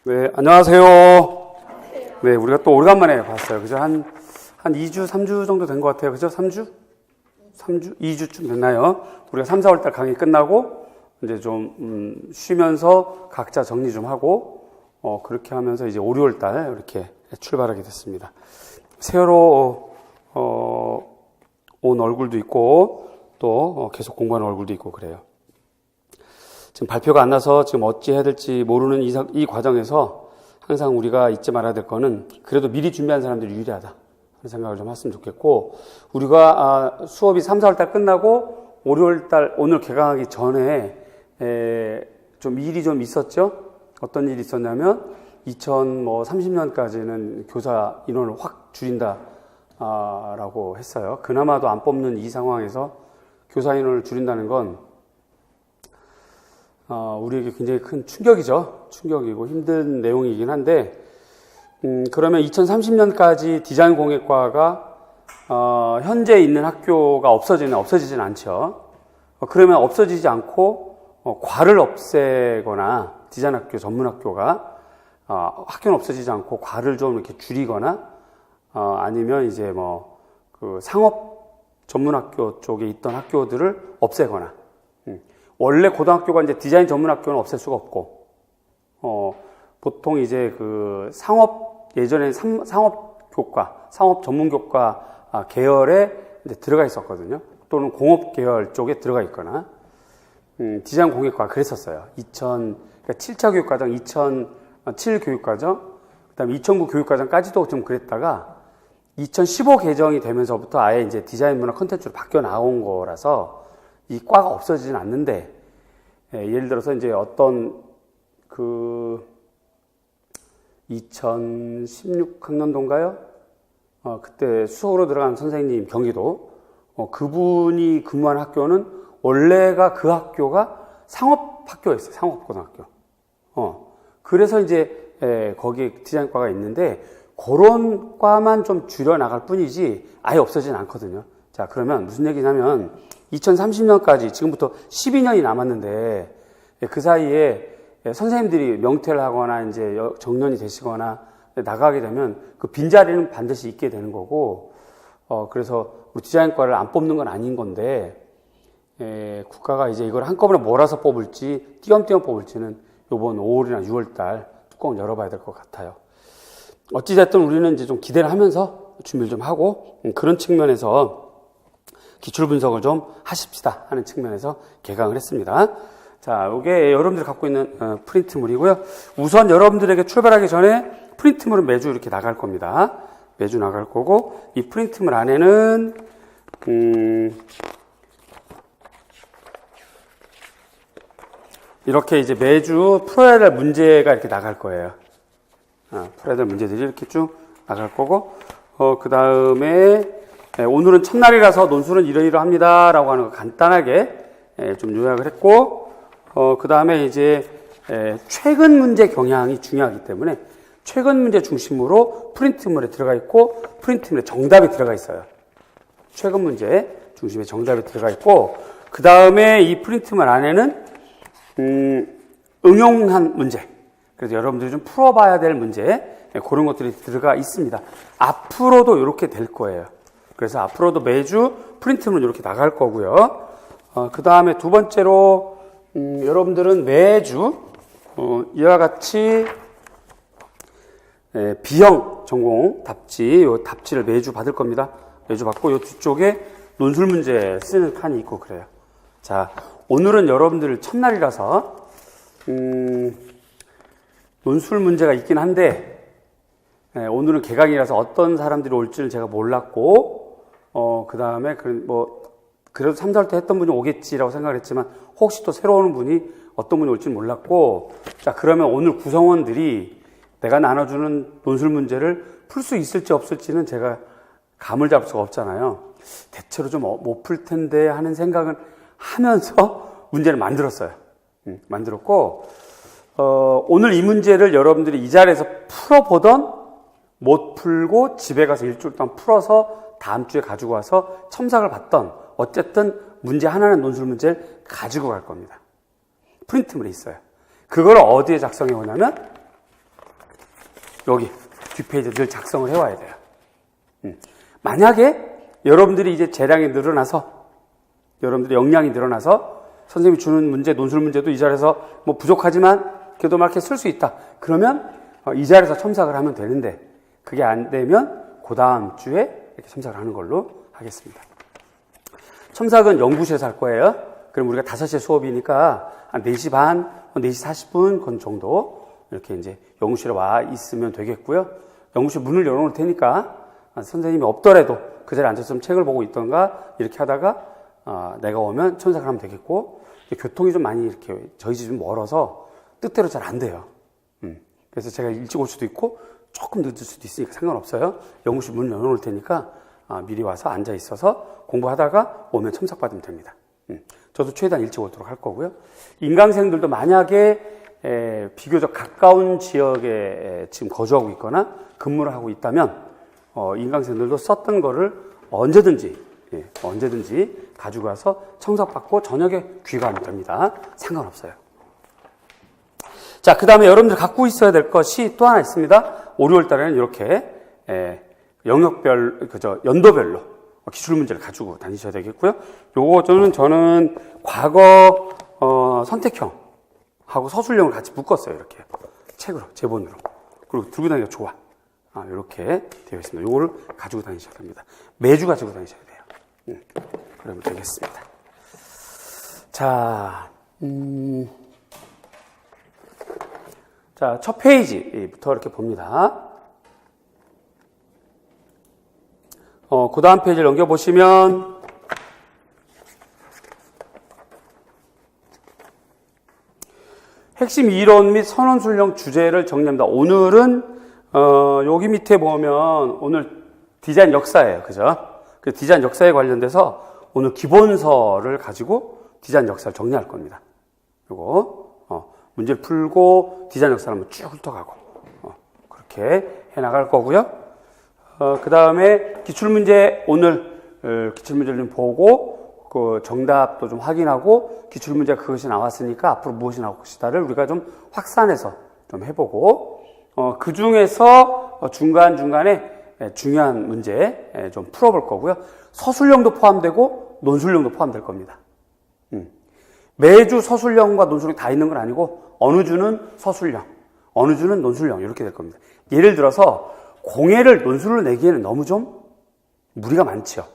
네, 안녕하세요. 네, 우리가 또 오래간만에 봤어요. 그죠? 한 2주, 3주 정도 된 것 같아요. 그죠? 3주? 2주쯤 됐나요? 우리가 3, 4월 달 강의 끝나고, 이제 좀, 쉬면서 각자 정리 좀 하고, 그렇게 하면서 이제 5, 6월 달 이렇게 출발하게 됐습니다. 새로, 온 얼굴도 있고, 또 계속 공부하는 얼굴도 있고 그래요. 지금 발표가 안 나서 지금 어찌 해야 될지 모르는 이 과정에서 항상 우리가 잊지 말아야 될 거는 그래도 미리 준비한 사람들이 유리하다 하는 생각을 좀 했으면 좋겠고, 우리가 수업이 3, 4월 달 끝나고 5, 6월 달 오늘 개강하기 전에 좀 일이 좀 있었죠. 어떤 일이 있었냐면 2030년까지는 교사 인원을 확 줄인다 라고 했어요. 그나마도 안 뽑는 이 상황에서 교사 인원을 줄인다는 건 우리에게 굉장히 큰 충격이죠. 충격이고 힘든 내용이긴 한데, 그러면 2030년까지 디자인 공예과가, 현재 있는 학교가 없어지진 않죠. 그러면 없어지지 않고, 과를 없애거나, 디자인 학교, 전문 학교가, 학교는 없어지지 않고 과를 좀 이렇게 줄이거나, 아니면 이제 상업 전문 학교 쪽에 있던 학교들을 없애거나, 원래 고등학교가 이제 디자인 전문 학교는 없앨 수가 없고, 보통 이제 예전에 상업교과, 상업 전문교과 계열에 이제 들어가 있었거든요. 또는 공업 계열 쪽에 들어가 있거나, 디자인 공예과 그랬었어요. 그러니까 7차 교육과정, 2007 교육과정, 그 다음에 2009 교육과정까지도 좀 그랬다가, 2015 개정이 되면서부터 아예 이제 디자인 문화 콘텐츠로 바뀌어 나온 거라서, 이 과가 없어지진 않는데, 예를 들어서 이제 어떤 2016학년도인가요? 그때 수업으로 들어간 선생님 경기도, 그분이 근무한 학교는 원래가 그 학교가 상업학교였어요. 상업고등학교. 그래서 이제 거기에 디자인과가 있는데, 그런 과만 좀 줄여나갈 뿐이지 아예 없어지진 않거든요. 자, 그러면 무슨 얘기냐면 2030년까지 지금부터 12년이 남았는데 그 사이에 선생님들이 명퇴를 하거나 이제 정년이 되시거나 나가게 되면 그 빈자리는 반드시 있게 되는 거고, 그래서 우리 디자인과를 안 뽑는 건 아닌 건데, 국가가 이제 이걸 한꺼번에 몰아서 뽑을지 띄엄띄엄 뽑을지는 이번 5월이나 6월 달 뚜껑을 열어봐야 될 것 같아요. 어찌됐든 우리는 이제 좀 기대를 하면서 준비를 좀 하고, 그런 측면에서 기출 분석을 좀 하십시다 하는 측면에서 개강을 했습니다. 자, 이게 여러분들이 갖고 있는 프린트물이고요. 우선 여러분들에게 출발하기 전에 프린트물은 매주 이렇게 나갈 겁니다. 매주 나갈 거고, 이 프린트물 안에는 이렇게 이제 매주 풀어야 될 문제가 이렇게 나갈 거예요. 풀어야 될 문제들이 이렇게 쭉 나갈 거고, 그 다음에 오늘은 첫날이라서 논술은 이러이러합니다 라고 하는 거 간단하게 좀 요약을 했고, 그 다음에 이제 최근 문제 경향이 중요하기 때문에 최근 문제 중심으로 프린트물에 들어가 있고, 프린트물에 정답이 들어가 있어요. 최근 문제 중심에 정답이 들어가 있고, 그 다음에 이 프린트물 안에는 응용한 문제, 그래서 여러분들이 좀 풀어봐야 될 문제, 그런 것들이 들어가 있습니다. 앞으로도 이렇게 될 거예요. 그래서 앞으로도 매주 프린트물은 이렇게 나갈 거고요. 그 다음에 두 번째로, 여러분들은 매주, 이와 같이, B형 전공 답지, 요 답지를 매주 받을 겁니다. 매주 받고, 요 뒤쪽에 논술 문제 쓰는 칸이 있고 그래요. 자, 오늘은 여러분들 첫날이라서, 논술 문제가 있긴 한데, 오늘은 개강이라서 어떤 사람들이 올지는 제가 몰랐고, 그 다음에, 그래도 3, 4월 때 했던 분이 오겠지라고 생각을 했지만, 혹시 또 새로 오는 분이 어떤 분이 올지는 몰랐고, 자, 그러면 오늘 구성원들이 내가 나눠주는 논술 문제를 풀 수 있을지 없을지는 제가 감을 잡을 수가 없잖아요. 대체로 좀 못 풀 텐데 하는 생각은 하면서 문제를 만들었어요. 만들었고, 오늘 이 문제를 여러분들이 이 자리에서 풀어보던, 못 풀고 집에 가서 일주일 동안 풀어서 다음 주에 가지고 와서 첨삭을 받던, 어쨌든 문제 하나는 논술 문제를 가지고 갈 겁니다. 프린트물에 있어요. 그걸 어디에 작성해 오냐면 여기 뒷페이지 늘 작성을 해와야 돼요. 만약에 여러분들이 이제 재량이 늘어나서, 여러분들의 역량이 늘어나서 선생님이 주는 문제, 논술 문제도 이 자리에서 뭐 부족하지만 그래도 막 이렇게 쓸 수 있다. 그러면 이 자리에서 첨삭을 하면 되는데, 그게 안 되면 그 다음 주에 이렇게 첨삭을 하는 걸로 하겠습니다. 첨삭은 연구실에서 할 거예요. 그럼 우리가 5시에 수업이니까 한 4시 반, 4시 40분 정도 이렇게 이제 연구실에 와 있으면 되겠고요. 연구실 문을 열어놓을 테니까 선생님이 없더라도 그 자리에 앉아서 책을 보고 있던가 이렇게 하다가 내가 오면 첨삭을 하면 되겠고, 교통이 좀 많이 이렇게 저희 집이 좀 멀어서 뜻대로 잘 안 돼요. 그래서 제가 일찍 올 수도 있고 조금 늦을 수도 있으니까 상관없어요. 연구실 문을 열어놓을 테니까 미리 와서 앉아 있어서 공부하다가 오면 첨삭받으면 됩니다. 저도 최대한 일찍 오도록 할 거고요. 인강생들도 만약에 비교적 가까운 지역에 지금 거주하고 있거나 근무를 하고 있다면 인강생들도 썼던 거를 언제든지 가지고 가서 첨삭받고 저녁에 귀가하면 됩니다. 상관없어요. 자, 그 다음에 여러분들 갖고 있어야 될 것이 또 하나 있습니다. 5, 6월 달에는 이렇게 영역별, 연도별로 기출 문제를 가지고 다니셔야 되겠고요. 요거 저는 과거 선택형하고 서술형을 같이 묶었어요. 이렇게 책으로, 제본으로. 그리고 들고 다니기가 좋아. 이렇게 되어 있습니다. 요거를 가지고 다니셔야 됩니다. 매주 가지고 다니셔야 돼요. 그러면 되겠습니다. 자, 첫 페이지부터 이렇게 봅니다. 그 다음 페이지를 넘겨보시면, 핵심 이론 및 선언술형 주제를 정리합니다. 오늘은, 여기 밑에 보면, 오늘 디자인 역사예요. 그죠? 그 디자인 역사에 관련돼서 오늘 기본서를 가지고 디자인 역사를 정리할 겁니다. 요거, 문제를 풀고 디자인 역사를 한번 쭉 훑어가고, 그렇게 해나갈 거고요. 그 다음에 기출문제, 오늘 기출문제를 좀 보고 그 정답도 좀 확인하고 기출문제가 그것이 나왔으니까 앞으로 무엇이 나올 것이다를 우리가 좀 확산해서 좀 해보고, 그 중에서 중간중간에 중요한 문제 좀 풀어볼 거고요. 서술형도 포함되고 논술형도 포함될 겁니다. 매주 서술형과 논술형 다 있는 건 아니고 어느 주는 서술형, 어느 주는 논술형 이렇게 될 겁니다. 예를 들어서 공예를 논술로 내기에는 너무 좀 무리가 많죠.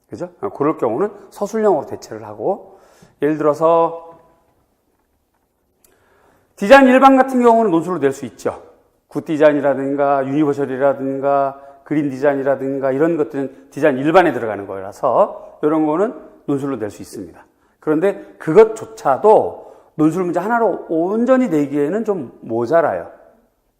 그죠? 그럴 경우는 서술형으로 대체를 하고, 예를 들어서 디자인 일반 같은 경우는 논술로 낼 수 있죠. 굿 디자인이라든가 유니버셜이라든가 그린 디자인이라든가 이런 것들은 디자인 일반에 들어가는 거라서 이런 거는 논술로 낼 수 있습니다. 그런데 그것조차도 논술 문제 하나로 온전히 내기에는 좀 모자라요.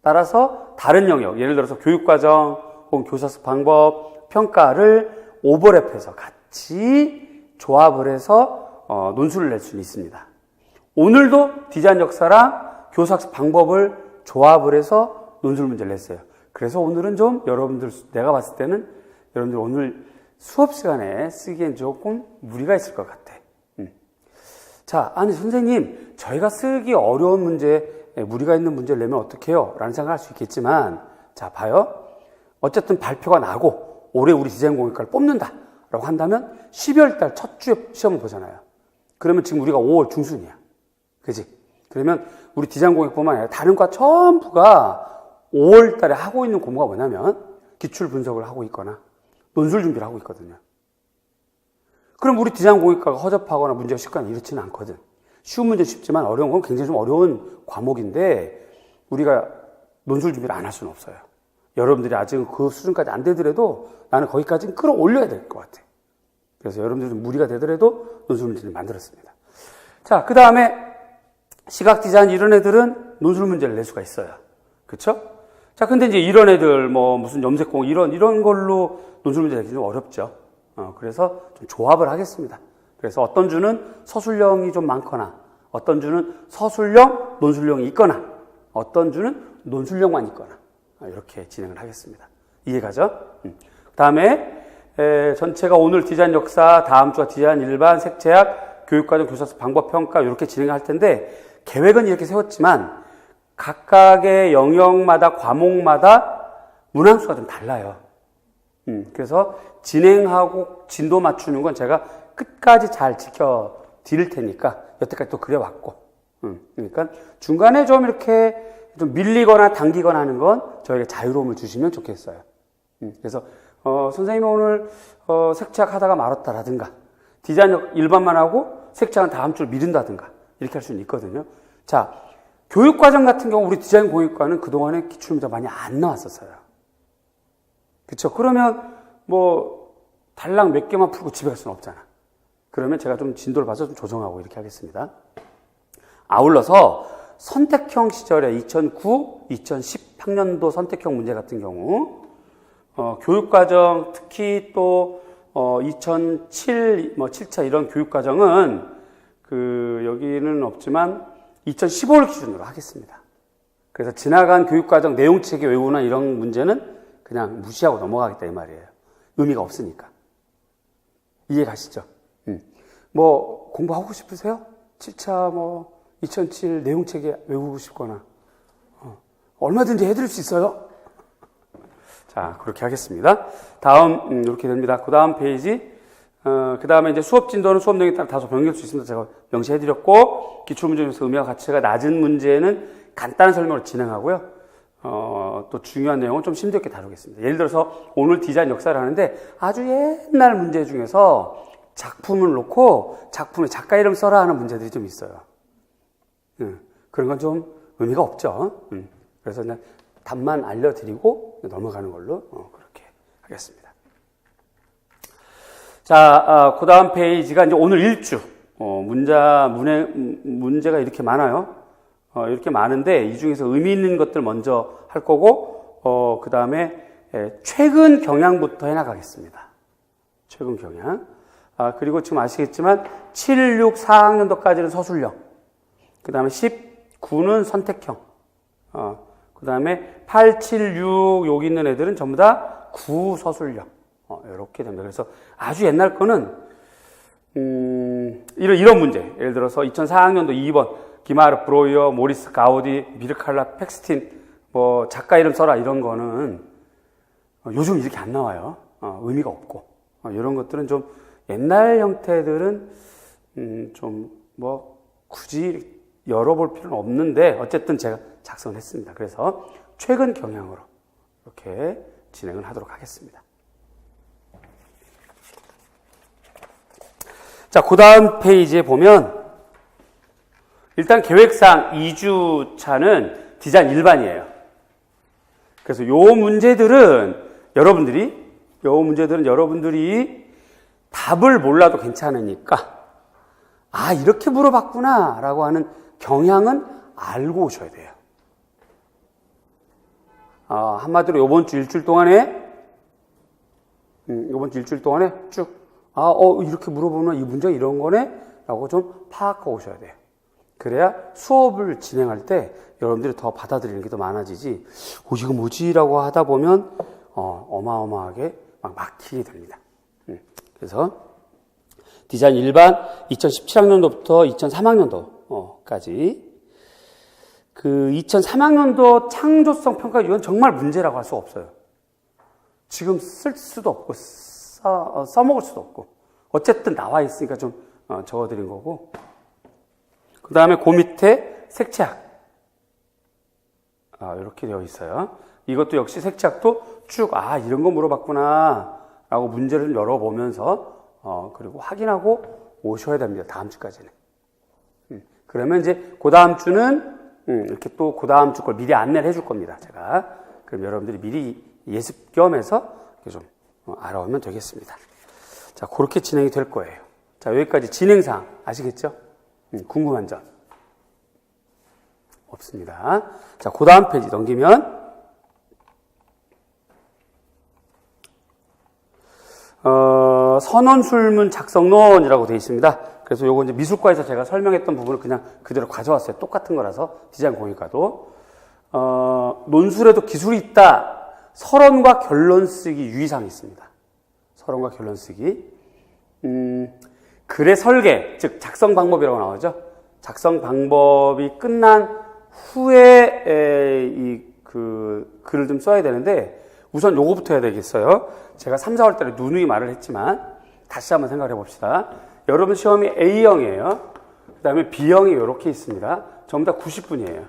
따라서 다른 영역, 예를 들어서 교육과정 혹은 교사수 방법, 평가를 오버랩해서 같이 조합을 해서 논술을 낼 수는 있습니다. 오늘도 디자인 역사랑 교사학습 방법을 조합을 해서 논술 문제를 냈어요. 그래서 오늘은 좀 여러분들, 내가 봤을 때는 여러분들 오늘 수업 시간에 쓰기엔 조금 무리가 있을 것 같아. 자, 아니 선생님, 저희가 쓰기 어려운 문제, 무리가 있는 문제를 내면 어떡해요? 라는 생각을 할 수 있겠지만, 자, 봐요. 어쨌든 발표가 나고 올해 우리 디자인 공학과를 뽑는다 라고 한다면 12월 달 첫 주에 시험을 보잖아요. 그러면 지금 우리가 5월 중순이야. 그지? 그러면 우리 디자인 공학뿐만 아니라 다른 과 전부가 5월 달에 하고 있는 공부가 뭐냐면 기출 분석을 하고 있거나 논술 준비를 하고 있거든요. 그럼 우리 디자인 공학과가 허접하거나 문제가 쉽거나 이렇지는 않거든. 쉬운 문제는 쉽지만 어려운 건 굉장히 좀 어려운 과목인데 우리가 논술 준비를 안 할 수는 없어요. 여러분들이 아직 그 수준까지 안 되더라도 나는 거기까지는 끌어올려야 될 것 같아. 그래서 여러분들이 좀 무리가 되더라도 논술 문제를 만들었습니다. 자, 그 다음에 시각 디자인 이런 애들은 논술 문제를 낼 수가 있어요. 그쵸? 자, 근데 이제 이런 애들, 무슨 염색공, 이런 걸로 논술 문제 내기 좀 어렵죠. 그래서 좀 조합을 하겠습니다. 그래서 어떤 주는 서술형이 좀 많거나, 어떤 주는 서술형, 논술형이 있거나, 어떤 주는 논술형만 있거나, 이렇게 진행을 하겠습니다. 이해가죠? 그 다음에, 전체가 오늘 디자인 역사, 다음 주가 디자인 일반, 색채학, 교육과정, 교사수 방법 평가, 이렇게 진행할 텐데, 계획은 이렇게 세웠지만, 각각의 영역마다, 과목마다 문항수가 좀 달라요. 그래서 진행하고 진도 맞추는 건 제가 끝까지 잘 지켜 드릴 테니까 여태까지 또 그래왔고, 그러니까 중간에 좀 이렇게 좀 밀리거나 당기거나 하는 건 저에게 자유로움을 주시면 좋겠어요. 그래서 선생님이 오늘 색채학 하다가 말았다라든가, 디자인 일반만 하고 색채학은 다음 주를 미룬다든가 이렇게 할 수는 있거든요. 자, 교육과정 같은 경우 우리 디자인 공익과는 그동안에 기출문제 많이 안 나왔었어요. 그렇죠? 그러면 뭐 달랑 몇 개만 풀고 집에 갈 수는 없잖아. 그러면 제가 좀 진도를 봐서 좀 조정하고 이렇게 하겠습니다. 아울러서 선택형 시절에 2009, 2010 학년도 선택형 문제 같은 경우 교육과정 특히 또 2007, 7차 이런 교육과정은 여기는 없지만 2015를 기준으로 하겠습니다. 그래서 지나간 교육과정 내용체계 외우나 이런 문제는 그냥 무시하고 넘어가겠다 이 말이에요. 의미가 없으니까. 이해 가시죠? 뭐 공부하고 싶으세요? 7차 2007 내용체계 외우고 싶거나 얼마든지 해드릴 수 있어요. 자, 그렇게 하겠습니다. 다음 이렇게 됩니다. 그 다음 페이지. 그 다음에 이제 수업 진도는 수업 내용에 따라 다소 변경될 수 있습니다. 제가 명시해드렸고, 기출문제 중에서 의미와 가치가 낮은 문제는 간단한 설명을 진행하고요. 또 중요한 내용은 좀 심도 있게 다루겠습니다. 예를 들어서 오늘 디자인 역사를 하는데 아주 옛날 문제 중에서 작품을 놓고 작품에 작가 이름 써라 하는 문제들이 좀 있어요. 그런 건 좀 의미가 없죠. 그래서 그냥 답만 알려드리고 넘어가는 걸로 그렇게 하겠습니다. 자, 그 다음 페이지가 이제 오늘 일주. 문제가 이렇게 많아요. 이렇게 많은데 이 중에서 의미 있는 것들 먼저 할 거고, 그 다음에 최근 경향부터 해나가겠습니다. 최근 경향. 그리고 지금 아시겠지만 7, 6, 4학년도까지는 서술형. 그 다음에 19는 선택형. 그 다음에 8, 7, 6 여기 있는 애들은 전부 다 구서술형. 이렇게 됩니다. 그래서 아주 옛날 거는 이런 문제. 예를 들어서 2004학년도 2번 기마르 브로이어, 모리스 가우디, 미르칼라 팩스틴 작가 이름 써라 이런 거는 요즘 이렇게 안 나와요. 의미가 없고 이런 것들은 좀 옛날 형태들은 굳이 열어볼 필요는 없는데 어쨌든 제가 작성을 했습니다. 그래서 최근 경향으로 이렇게 진행을 하도록 하겠습니다. 자, 그 다음 페이지에 보면 일단 계획상 2주차는 디자인 일반이에요. 그래서 요 문제들은 여러분들이 답을 몰라도 괜찮으니까 이렇게 물어봤구나 라고 하는 경향은 알고 오셔야 돼요. 한마디로 요번 주 일주일 동안에 쭉 이렇게 물어보면 이 문제가 이런 거네? 라고 좀 파악하고 오셔야 돼요. 그래야 수업을 진행할 때 여러분들이 더 받아들이는 게 더 많아지지, 이거 뭐지? 라고 하다 보면, 어마어마하게 막히게 됩니다. 그래서, 디자인 일반 2017학년도부터 2003학년도까지, 2003학년도 창조성 평가, 이건 정말 문제라고 할 수가 없어요. 지금 쓸 수도 없고, 써먹을 수도 없고, 어쨌든 나와 있으니까 좀 적어드린 거고, 그 다음에 그 밑에 색채학. 이렇게 되어 있어요. 이것도 역시 색채학도 쭉, 이런 거 물어봤구나. 라고 문제를 열어보면서, 그리고 확인하고 오셔야 됩니다. 다음 주까지는. 그러면 이제, 그 다음 주는, 이렇게 또 그 다음 주 걸 미리 안내를 해줄 겁니다. 제가. 그럼 여러분들이 미리 예습 겸해서 이렇게 좀 알아오면 되겠습니다. 자, 그렇게 진행이 될 거예요. 자, 여기까지 진행사항 아시겠죠? 궁금한 점 없습니다. 자, 그 다음 페이지 넘기면 선언술문 작성론이라고 되어 있습니다. 그래서 요거 이제 미술과에서 제가 설명했던 부분을 그냥 그대로 가져왔어요. 똑같은 거라서 디자인 공익과도 논술에도 기술이 있다. 서론과 결론 쓰기 유의사항이 있습니다. 서론과 결론 쓰기. 글의 설계, 즉 작성 방법이라고 나오죠. 작성 방법이 끝난 후에 글을 좀 써야 되는데, 우선 요거부터 해야 되겠어요. 제가 3, 4월 달에 누누이 말을 했지만, 다시 한번 생각해 봅시다. 여러분 시험이 A형이에요. 그 다음에 B형이 이렇게 있습니다. 전부 다 90분이에요.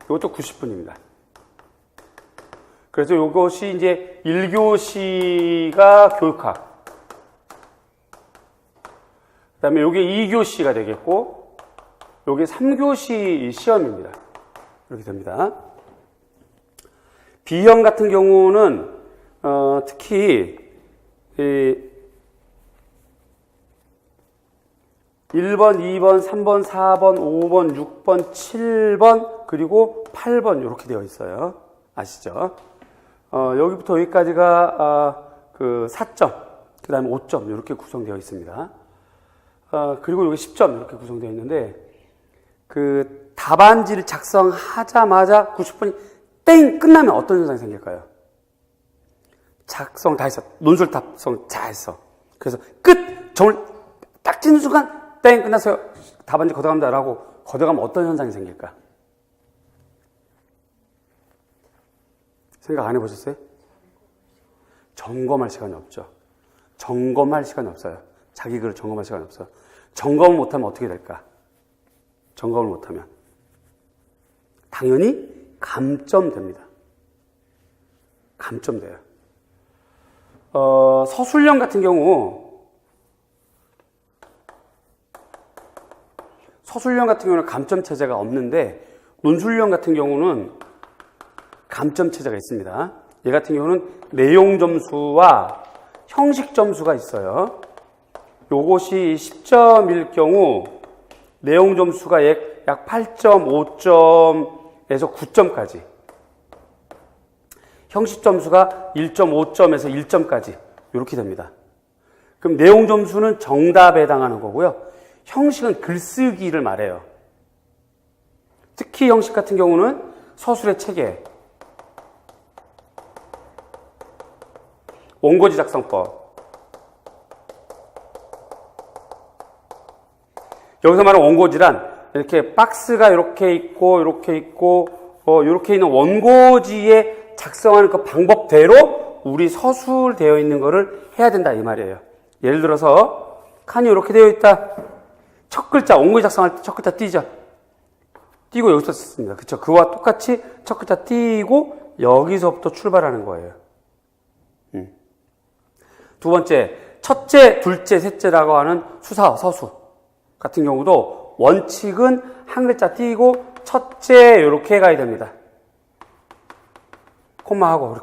이것도 90분입니다. 그래서 이것이 이제 1교시가 교육학. 그 다음에 이게 2교시가 되겠고, 이게 3교시 시험입니다. 이렇게 됩니다. B형 같은 경우는, 특히, 1번, 2번, 3번, 4번, 5번, 6번, 7번, 그리고 8번 이렇게 되어 있어요. 아시죠? 여기부터 여기까지가 그 4점, 그 다음에 5점 이렇게 구성되어 있습니다. 그리고 여기 10점 이렇게 구성되어 있는데, 그 답안지를 작성하자마자 90분이 땡! 끝나면 어떤 현상이 생길까요? 작성 다 했어. 논술 답성 다 했어. 그래서 끝! 점을 딱 찍는 순간 땡! 끝났어요. 답안지 걷어갑니다. 라고 걷어가면 어떤 현상이 생길까? 생각 안 해보셨어요? 점검할 시간이 없죠. 점검할 시간이 없어요. 자기 글을 점검할 시간이 없어요. 점검을 못하면 어떻게 될까? 점검을 못하면 당연히 감점됩니다. 감점돼요. 서술형 같은 경우는 감점 체제가 없는데, 논술형 같은 경우는 감점 체제가 있습니다. 얘 같은 경우는 내용 점수와 형식 점수가 있어요. 요것이 10점일 경우 내용 점수가 약 8.5점에서 9점까지, 형식 점수가 1.5점에서 1점까지 이렇게 됩니다. 그럼 내용 점수는 정답에 해당하는 거고요. 형식은 글쓰기를 말해요. 특히 형식 같은 경우는 서술의 체계, 원고지 작성법. 여기서 말하는 원고지란 이렇게 박스가 이렇게 있고 이렇게 있는 원고지에 작성하는 그 방법대로 우리 서술되어 있는 거를 해야 된다 이 말이에요. 예를 들어서 칸이 이렇게 되어 있다. 첫 글자, 원고지 작성할 때 첫 글자 띄죠. 띄고 여기서 썼습니다. 그쵸? 그와 똑같이 첫 글자 띄고 여기서부터 출발하는 거예요. 두 번째, 첫째, 둘째, 셋째라고 하는 수사, 서수 같은 경우도 원칙은 한 글자 띄고 첫째 이렇게 가야 됩니다. 콤마하고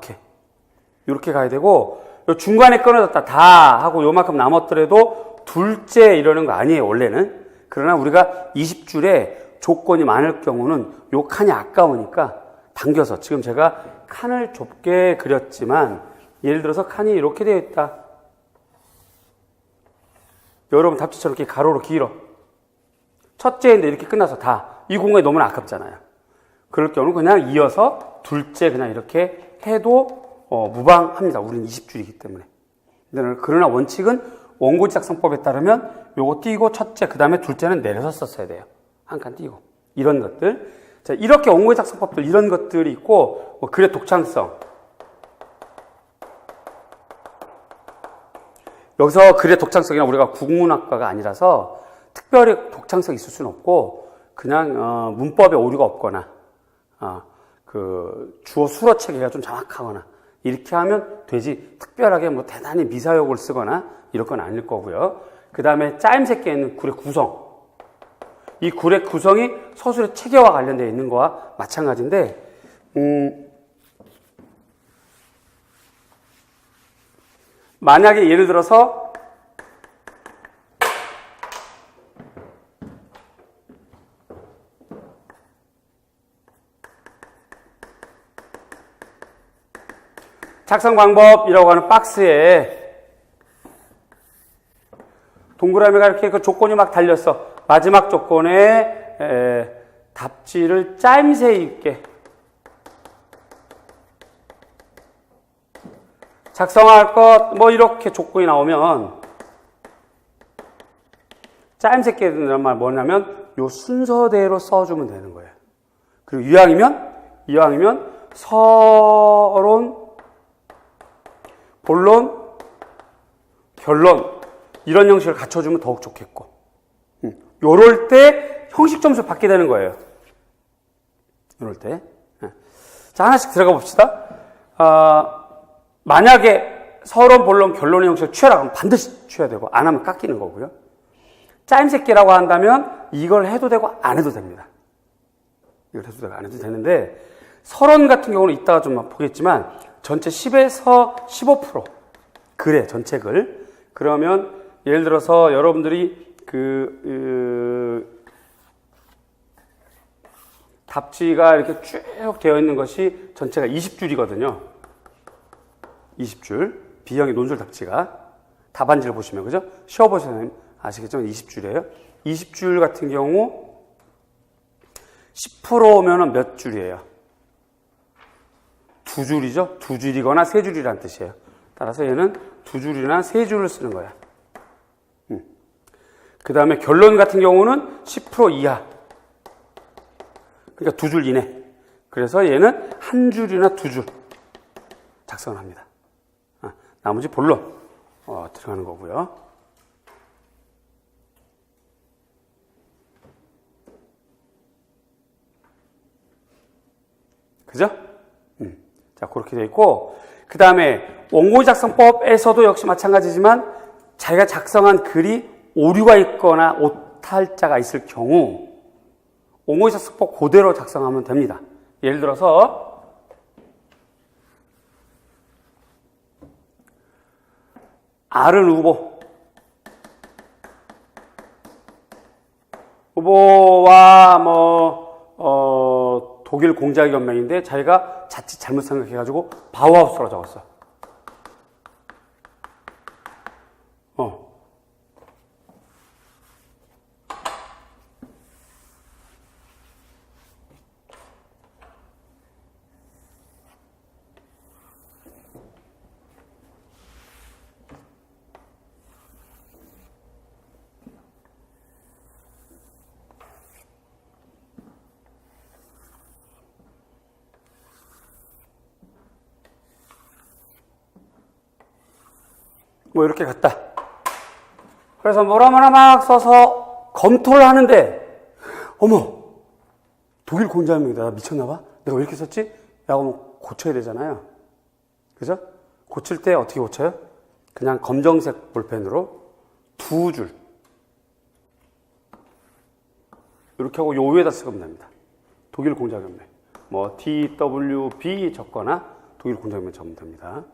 이렇게 가야 되고, 요 중간에 끊어졌다 다 하고 요만큼 남았더라도 둘째 이러는 거 아니에요, 원래는. 그러나 우리가 20줄에 조건이 많을 경우는 요 칸이 아까우니까 당겨서, 지금 제가 칸을 좁게 그렸지만 예를 들어서 칸이 이렇게 되어 있다. 여러분 답지처럼 이렇게 가로로 길어. 첫째인데 이렇게 끝나서 다. 이 공간이 너무나 아깝잖아요. 그럴 경우는 그냥 이어서 둘째 그냥 이렇게 해도 무방합니다. 우리는 20줄이기 때문에. 그러나 원칙은 원고지 작성법에 따르면 요거 띄고 첫째, 그 다음에 둘째는 내려서 썼어야 돼요. 한 칸 띄고. 이런 것들. 자, 이렇게 원고지 작성법들 이런 것들이 있고, 글의 독창성. 여기서 글의 독창성이나 우리가 국문학과가 아니라서 특별히 독창성이 있을 수는 없고, 그냥 문법에 오류가 없거나 그 주어 수로 체계가 좀 정확하거나 이렇게 하면 되지, 특별하게 뭐 대단히 미사역을 쓰거나 이럴 건 아닐 거고요. 그 다음에 짜임새끼에 있는 글의 구성, 이 글의 구성이 서술의 체계와 관련되어 있는 거와 마찬가지인데, 만약에 예를 들어서 작성 방법이라고 하는 박스에 동그라미가 이렇게 그 조건이 막 달렸어. 마지막 조건에 답지를 짜임새 있게 작성할 것 뭐 이렇게 조건이 나오면 짜임새 있게 된다는 말 뭐냐면 요 순서대로 써주면 되는 거예요. 그리고 이왕이면 서론, 본론, 결론 이런 형식을 갖춰주면 더욱 좋겠고 요럴 때 형식 점수 받게 되는 거예요. 요럴 때. 자, 하나씩 들어가 봅시다. 만약에 서론, 본론, 결론의 형식을 취하라 하면 반드시 취해야 되고 안 하면 깎이는 거고요. 짜임새끼라고 한다면 이걸 해도 되고 안 해도 됩니다. 이걸 해도 되고 안 해도 되는데 서론 같은 경우는 이따가 좀 보겠지만 전체 10에서 15% 글에 전체 글 그러면 예를 들어서 여러분들이 답지가 이렇게 쭉 되어 있는 것이 전체가 20줄이거든요. 20줄. B형의 논술 답지가. 답안지를 보시면, 그죠? 쉬어보시면 아시겠지만 20줄이에요. 20줄 같은 경우 10%면은 몇 줄이에요? 2줄이죠? 2줄이거나 3줄이라는 뜻이에요. 따라서 얘는 2줄이나 3줄을 쓰는 거야. 그 다음에 결론 같은 경우는 10% 이하. 그러니까 2줄 이내. 그래서 얘는 1줄이나 2줄 작성을 합니다. 나머지 본론 들어가는 거고요. 그죠? 자, 그렇게 되어 있고, 그 다음에 원고지 작성법에서도 역시 마찬가지지만 자기가 작성한 글이 오류가 있거나 오탈자가 있을 경우 원고지 작성법 그대로 작성하면 됩니다. 예를 들어서 R은 후보와 독일 공작연맹인데 자기가 자칫 잘못 생각해가지고 바우하우스라고 적었어. 이렇게 갔다. 그래서 뭐라뭐라 막 써서 검토를 하는데, 어머, 독일 공작연맹이다. 미쳤나봐? 내가 왜 이렇게 썼지? 라고 고쳐야 되잖아요. 그죠? 고칠 때 어떻게 고쳐요? 그냥 검정색 볼펜으로 2줄. 이렇게 하고 요 위에다 쓰면 됩니다. 독일 공작연맹. TWB 적거나 독일 공작연맹 적으면 됩니다.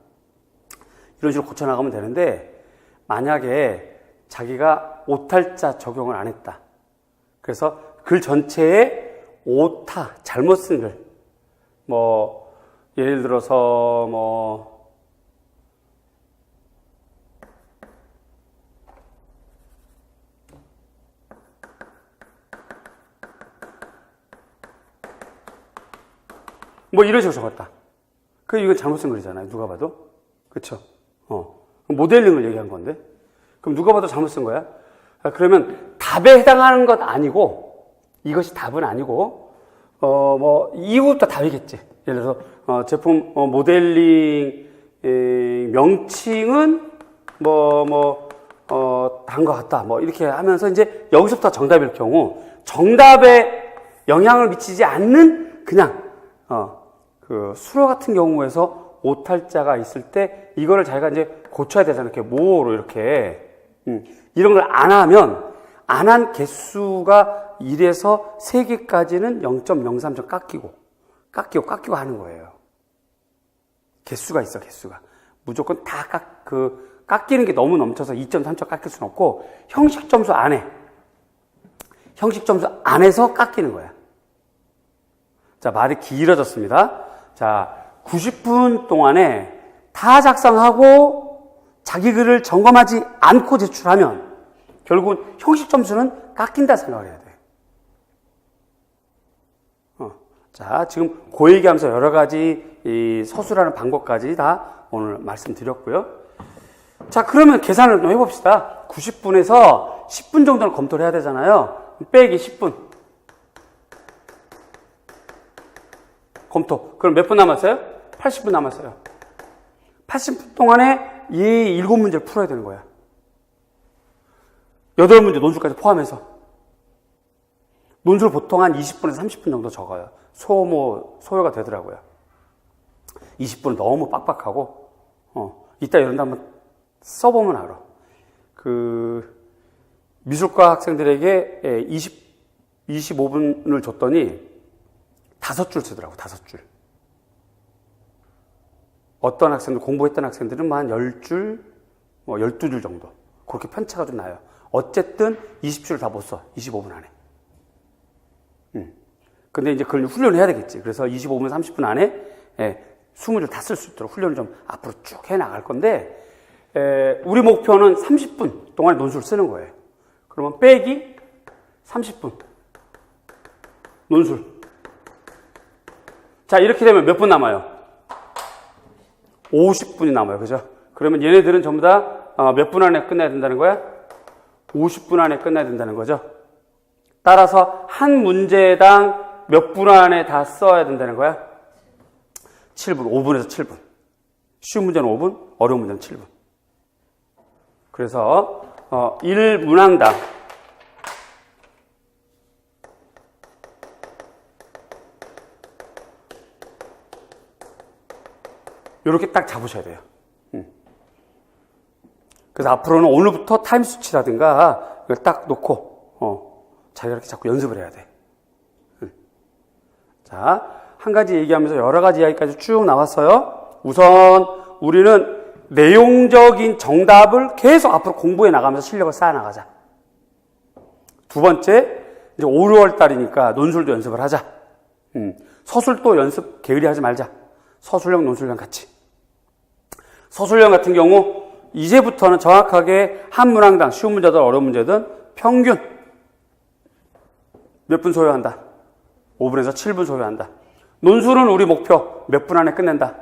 이런 식으로 고쳐나가면 되는데 만약에 자기가 오탈자 적용을 안 했다. 그래서 글 전체에 오타, 잘못 쓴 글. 예를 들어서 이런 식으로 적었다. 이건 잘못 쓴 글이잖아요. 누가 봐도. 그쵸? 모델링을 얘기한 건데. 그럼 누가 봐도 잘못 쓴 거야? 그러면 답에 해당하는 것 아니고, 이것이 답은 아니고, 이후부터 답이겠지. 예를 들어서, 제품, 모델링, 명칭은, 단 것 같다. 이렇게 하면서 이제 여기서부터 정답일 경우, 정답에 영향을 미치지 않는 그냥, 수로 같은 경우에서 오탈자가 있을 때 이거를 자기가 이제 고쳐야 되잖아요. 이렇게 모로 이렇게 이런 걸 안 하면 안 한 개수가 1에서 3개까지는 0.03점 깎이고 하는 거예요. 개수가 있어, 개수가. 무조건 다 깎이는 게 너무 넘쳐서 2.3점 깎일 수는 없고 형식 점수 안에서 깎이는 거야. 자, 말이 길어졌습니다. 자, 90분 동안에 다 작성하고 자기 글을 점검하지 않고 제출하면 결국은 형식 점수는 깎인다 생각을 해야 돼. 자, 지금 그 얘기하면서 여러 가지 이 서술하는 방법까지 다 오늘 말씀드렸고요. 자, 그러면 계산을 좀 해봅시다. 90분에서 10분 정도는 검토를 해야 되잖아요. 빼기 10분. 검토. 그럼 몇 분 남았어요? 80분 남았어요. 80분 동안에 이 7문제를 풀어야 되는 거야. 8문제 논술까지 포함해서. 논술 보통 한 20분에서 30분 정도 적어요. 소요가 되더라고요. 20분은 너무 빡빡하고, 이따 이런 데 한번 써보면 알아. 미술과 학생들에게 25분을 줬더니 5줄 쓰더라고, 5줄. 어떤 학생들, 공부했던 학생들은 한 10줄, 12줄 정도. 그렇게 편차가 좀 나요. 어쨌든 20줄을 다 못 써, 25분 안에. 근데 이제 그걸 훈련을 해야 되겠지. 그래서 25분, 30분 안에 20줄 다 쓸 수 있도록 훈련을 좀 앞으로 쭉 해 나갈 건데, 우리 목표는 30분 동안에 논술을 쓰는 거예요. 그러면 빼기 30분. 논술. 자, 이렇게 되면 몇 분 남아요? 50분이 남아요. 그죠? 그러면 얘네들은 전부 다 몇 분 안에 끝내야 된다는 거야? 50분 안에 끝내야 된다는 거죠. 따라서 한 문제당 몇 분 안에 다 써야 된다는 거야? 7분, 5분에서 7분. 쉬운 문제는 5분, 어려운 문제는 7분. 그래서 1문항당 이렇게 딱 잡으셔야 돼요. 그래서 앞으로는 오늘부터 타임 수치라든가 이걸 딱 놓고 자기가 이렇게 자꾸 연습을 해야 돼. 자, 한 가지 얘기하면서 여러 가지 이야기까지 쭉 나왔어요. 우선 우리는 내용적인 정답을 계속 앞으로 공부해 나가면서 실력을 쌓아 나가자. 두 번째, 이제 5, 6월 달이니까 논술도 연습을 하자. 서술도 연습 게으리하지 말자. 서술형, 논술형 같이. 서술형 같은 경우 이제부터는 정확하게 한 문항당 쉬운 문제든 어려운 문제든 평균 몇 분 소요한다. 5분에서 7분 소요한다. 논술은 우리 목표 몇 분 안에 끝낸다.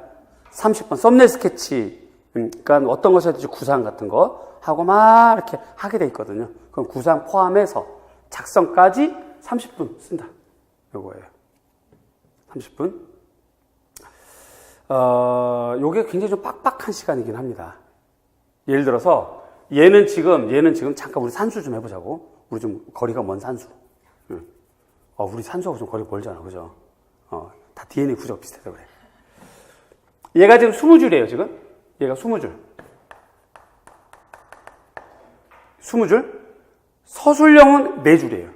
30분. 썸네일 스케치, 그러니까 어떤 것에 대해서 구상 같은 거 하고 막 이렇게 하게 돼 있거든요. 그럼 구상 포함해서 작성까지 30분 쓴다. 요거예요. 30분. 요게 굉장히 좀 빡빡한 시간이긴 합니다. 예를 들어서 얘는 지금 잠깐 우리 산수 좀 해보자고. 우리 좀 거리가 먼 산수. 우리 산수하고 좀 거리가 멀잖아, 그죠? 다 DNA 구조가 비슷해서 그래. 얘가 지금 20줄이에요, 지금. 얘가 20줄. 20줄. 서술형은 4줄이에요.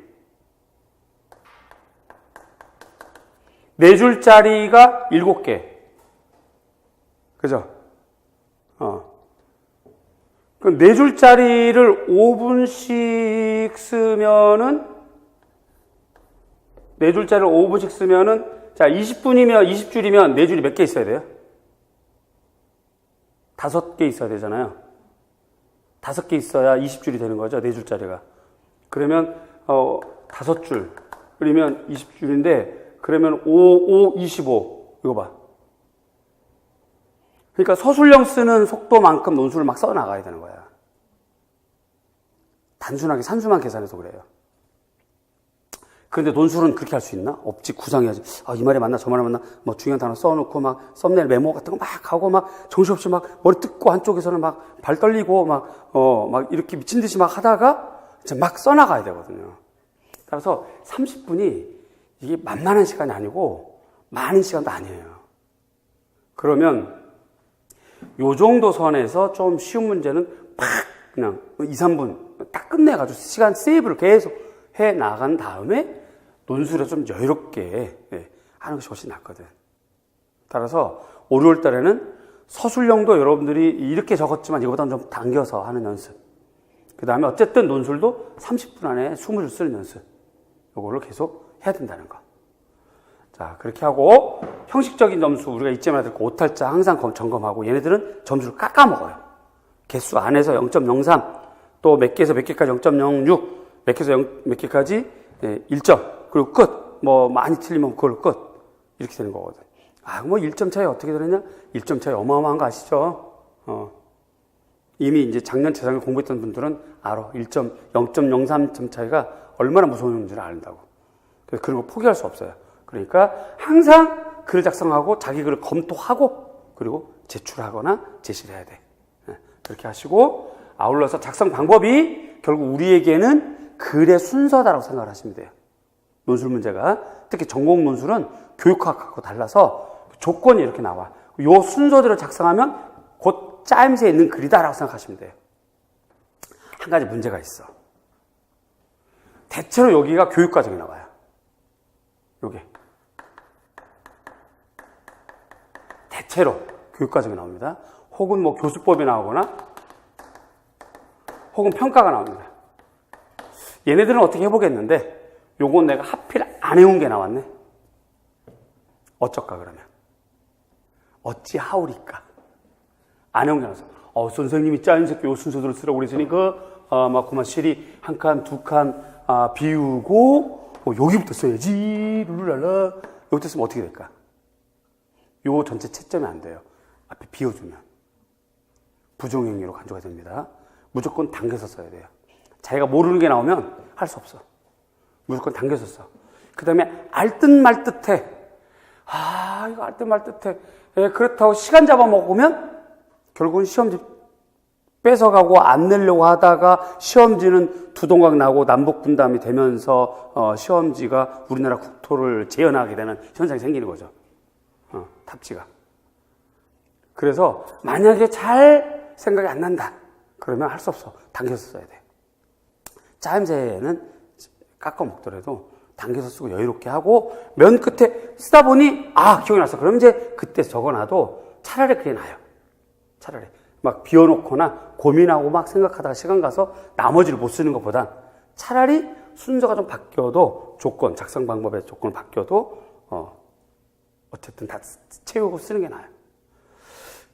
4줄짜리가 7개. 그죠? 그럼 4줄짜리를 5분씩 쓰면은, 4줄짜리를 5분씩 쓰면은, 자, 20줄이면 4줄이 몇 개 있어야 돼요? 5개 있어야 되잖아요. 5개 있어야 20줄이 되는 거죠, 4줄짜리가. 그러면, 5줄이면 20줄인데, 그러면 25. 이거 봐. 그러니까 서술형 쓰는 속도만큼 논술을 막 써나가야 되는 거야. 단순하게 산수만 계산해서 그래요. 그런데 논술은 그렇게 할 수 있나? 없지. 구상해야지. 이 말이 맞나 저 말이 맞나 뭐 중요한 단어 써놓고 막 썸네일 메모 같은 거 막 하고 막 정신없이 막 머리 뜯고 한쪽에서는 막 발 떨리고 막 이렇게 미친 듯이 막 하다가 이제 막 써나가야 되거든요. 따라서 30분이 이게 만만한 시간이 아니고 많은 시간도 아니에요. 그러면 요 정도 선에서 좀 쉬운 문제는 팍 그냥 2, 3분 딱 끝내가지고 시간 세이브를 계속 해 나간 다음에 논술에 좀 여유롭게 하는 것이 훨씬 낫거든. 따라서 5, 6월 달에는 서술형도 여러분들이 이렇게 적었지만 이거보다는 좀 당겨서 하는 연습. 그 다음에 어쨌든 논술도 30분 안에 20줄 쓰는 연습. 요거를 계속 해야 된다는 거. 자, 그렇게 하고 형식적인 점수 우리가 잊지 말아야 될 거 오탈자 항상 점검하고 얘네들은 점수를 깎아먹어요. 개수 안에서 0.03 또 몇 개에서 몇 개까지 0.06 몇 개에서 몇 개까지 1점 그리고 끝. 뭐 많이 틀리면 그걸로 끝. 이렇게 되는 거거든. 뭐 1점 차이 어떻게 되느냐? 1점 차이 어마어마한 거 아시죠? 이미 이제 작년 재작년 공부했던 분들은 알아. 0.03점 차이가 얼마나 무서운 건지를 안다고. 그래서 그런 거 포기할 수 없어요. 그러니까 항상 글을 작성하고 자기 글을 검토하고 그리고 제출하거나 제시를 해야 돼. 그렇게 하시고 아울러서 작성 방법이 결국 우리에게는 글의 순서다라고 생각을 하시면 돼요. 논술 문제가 특히 전공 논술은 교육학하고 달라서 조건이 이렇게 나와. 요 순서대로 작성하면 곧 짜임새에 있는 글이다라고 생각하시면 돼요. 한 가지 문제가 있어. 대체로 여기가 교육과정에 나와요. 요게 대체로 교육과정에 나옵니다. 혹은 뭐 교수법이 나오거나 혹은 평가가 나옵니다. 얘네들은 어떻게 해보겠는데 요건 내가 하필 안 해온 게 나왔네. 어쩔까 그러면? 어찌하오리까? 안 해온 게 나왔어. 선생님이 짜임새 요 순서대로 쓰라고 그랬으니까 막 그만 실이 한 칸, 두 칸 비우고 여기부터 써야지 룰루랄라. 여기부터 쓰면 어떻게 될까? 요 전체 채점이 안 돼요. 앞에 비워주면 부정행위로 간주가 됩니다. 무조건 당겨서 써야 돼요. 자기가 모르는 게 나오면 할 수 없어. 무조건 당겨서 써. 그 다음에 알듯 말듯해. 이거 알듯 말듯해. 그렇다고 시간 잡아먹으면 결국은 시험지 뺏어가고 안 내려고 하다가 시험지는 두동강 나고 남북분담이 되면서 시험지가 우리나라 국토를 재현하게 되는 현상이 생기는 거죠. 탑지가. 그래서 만약에 잘 생각이 안 난다. 그러면 할 수 없어. 당겨서 써야 돼. 짜임새는 깎아 먹더라도 당겨서 쓰고 여유롭게 하고 면 끝에 쓰다 보니 기억이 났어. 그럼 이제 그때 적어놔도 차라리 그게 나아요. 차라리 막 비워놓거나 고민하고 막 생각하다가 시간 가서 나머지를 못 쓰는 것보단 차라리 순서가 좀 바뀌어도 작성 방법의 조건을 바뀌어도 어쨌든 다 채우고 쓰는 게 나아요.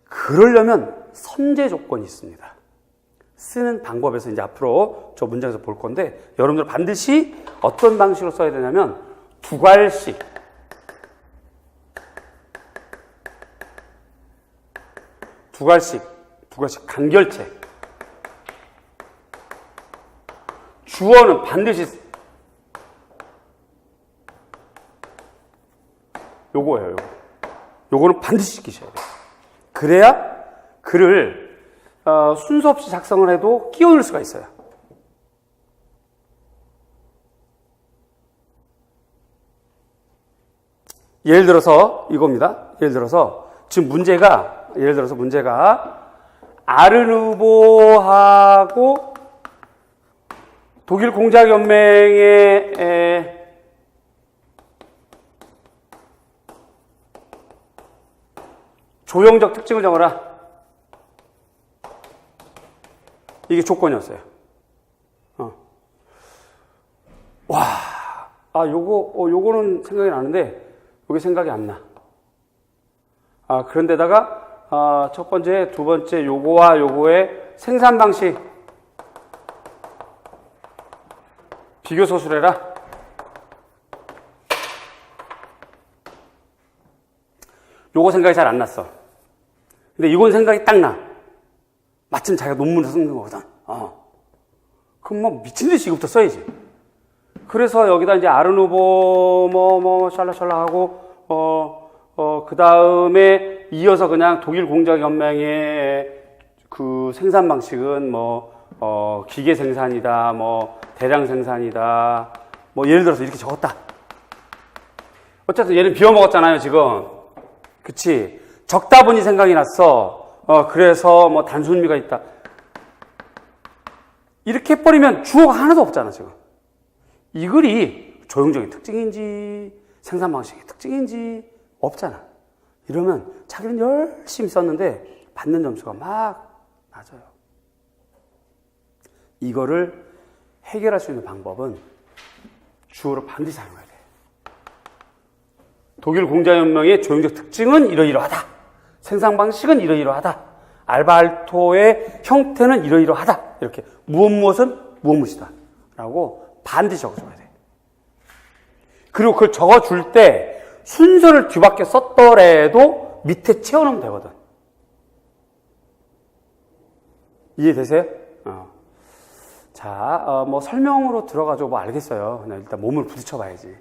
그러려면 선제 조건이 있습니다. 쓰는 방법에서 이제 앞으로 저 문장에서 볼 건데 여러분들 반드시 어떤 방식으로 써야 되냐면 두 갈씩 간결체. 주어는 반드시 요거예요. 요거는 반드시 시키셔야 돼요. 그래야 글을 순서 없이 작성을 해도 끼워넣을 수가 있어요. 예를 들어서 이겁니다. 예를 들어서 문제가 아른 후보하고 독일 공작연맹의 조형적 특징을 정하라. 이게 조건이었어요. 요거는 생각이 나는데, 요게 생각이 안 나. 그런데다가, 첫 번째, 두 번째, 요거와 요거의 생산 방식. 비교 서술해라. 요거 생각이 잘 안 났어. 근데 이건 생각이 딱 나. 마침 자기가 논문을 쓰는 거거든. 그럼 뭐 미친 듯이 이거부터 써야지. 그래서 여기다 이제 아른 후보 샬라샬라 하고 그 다음에 이어서 그냥 독일 공작 연맹의 그 생산 방식은 기계 생산이다, 대량 생산이다, 예를 들어서 이렇게 적었다. 어쨌든 얘는 비워먹었잖아요, 지금. 그치? 적다 보니 생각이 났어. 그래서 단순미가 있다. 이렇게 해버리면 주어가 하나도 없잖아, 지금. 이 글이 조형적인 특징인지, 생산 방식의 특징인지 없잖아. 이러면 자기는 열심히 썼는데 받는 점수가 막 낮아요. 이거를 해결할 수 있는 방법은 주어를 반드시 사용해야 돼. 독일 공작연맹의 조형적 특징은 이러이러하다. 생산 방식은 이러이러하다. 알바알토의 형태는 이러이러하다. 이렇게 무엇은 무엇이다 라고 반드시 적어줘야 돼. 그리고 그걸 적어줄 때 순서를 뒤바뀌어 썼더라도 밑에 채워놓으면 되거든. 이해되세요? 자, 설명으로 들어가지고 알겠어요. 그냥 일단 몸을 부딪혀 봐야지.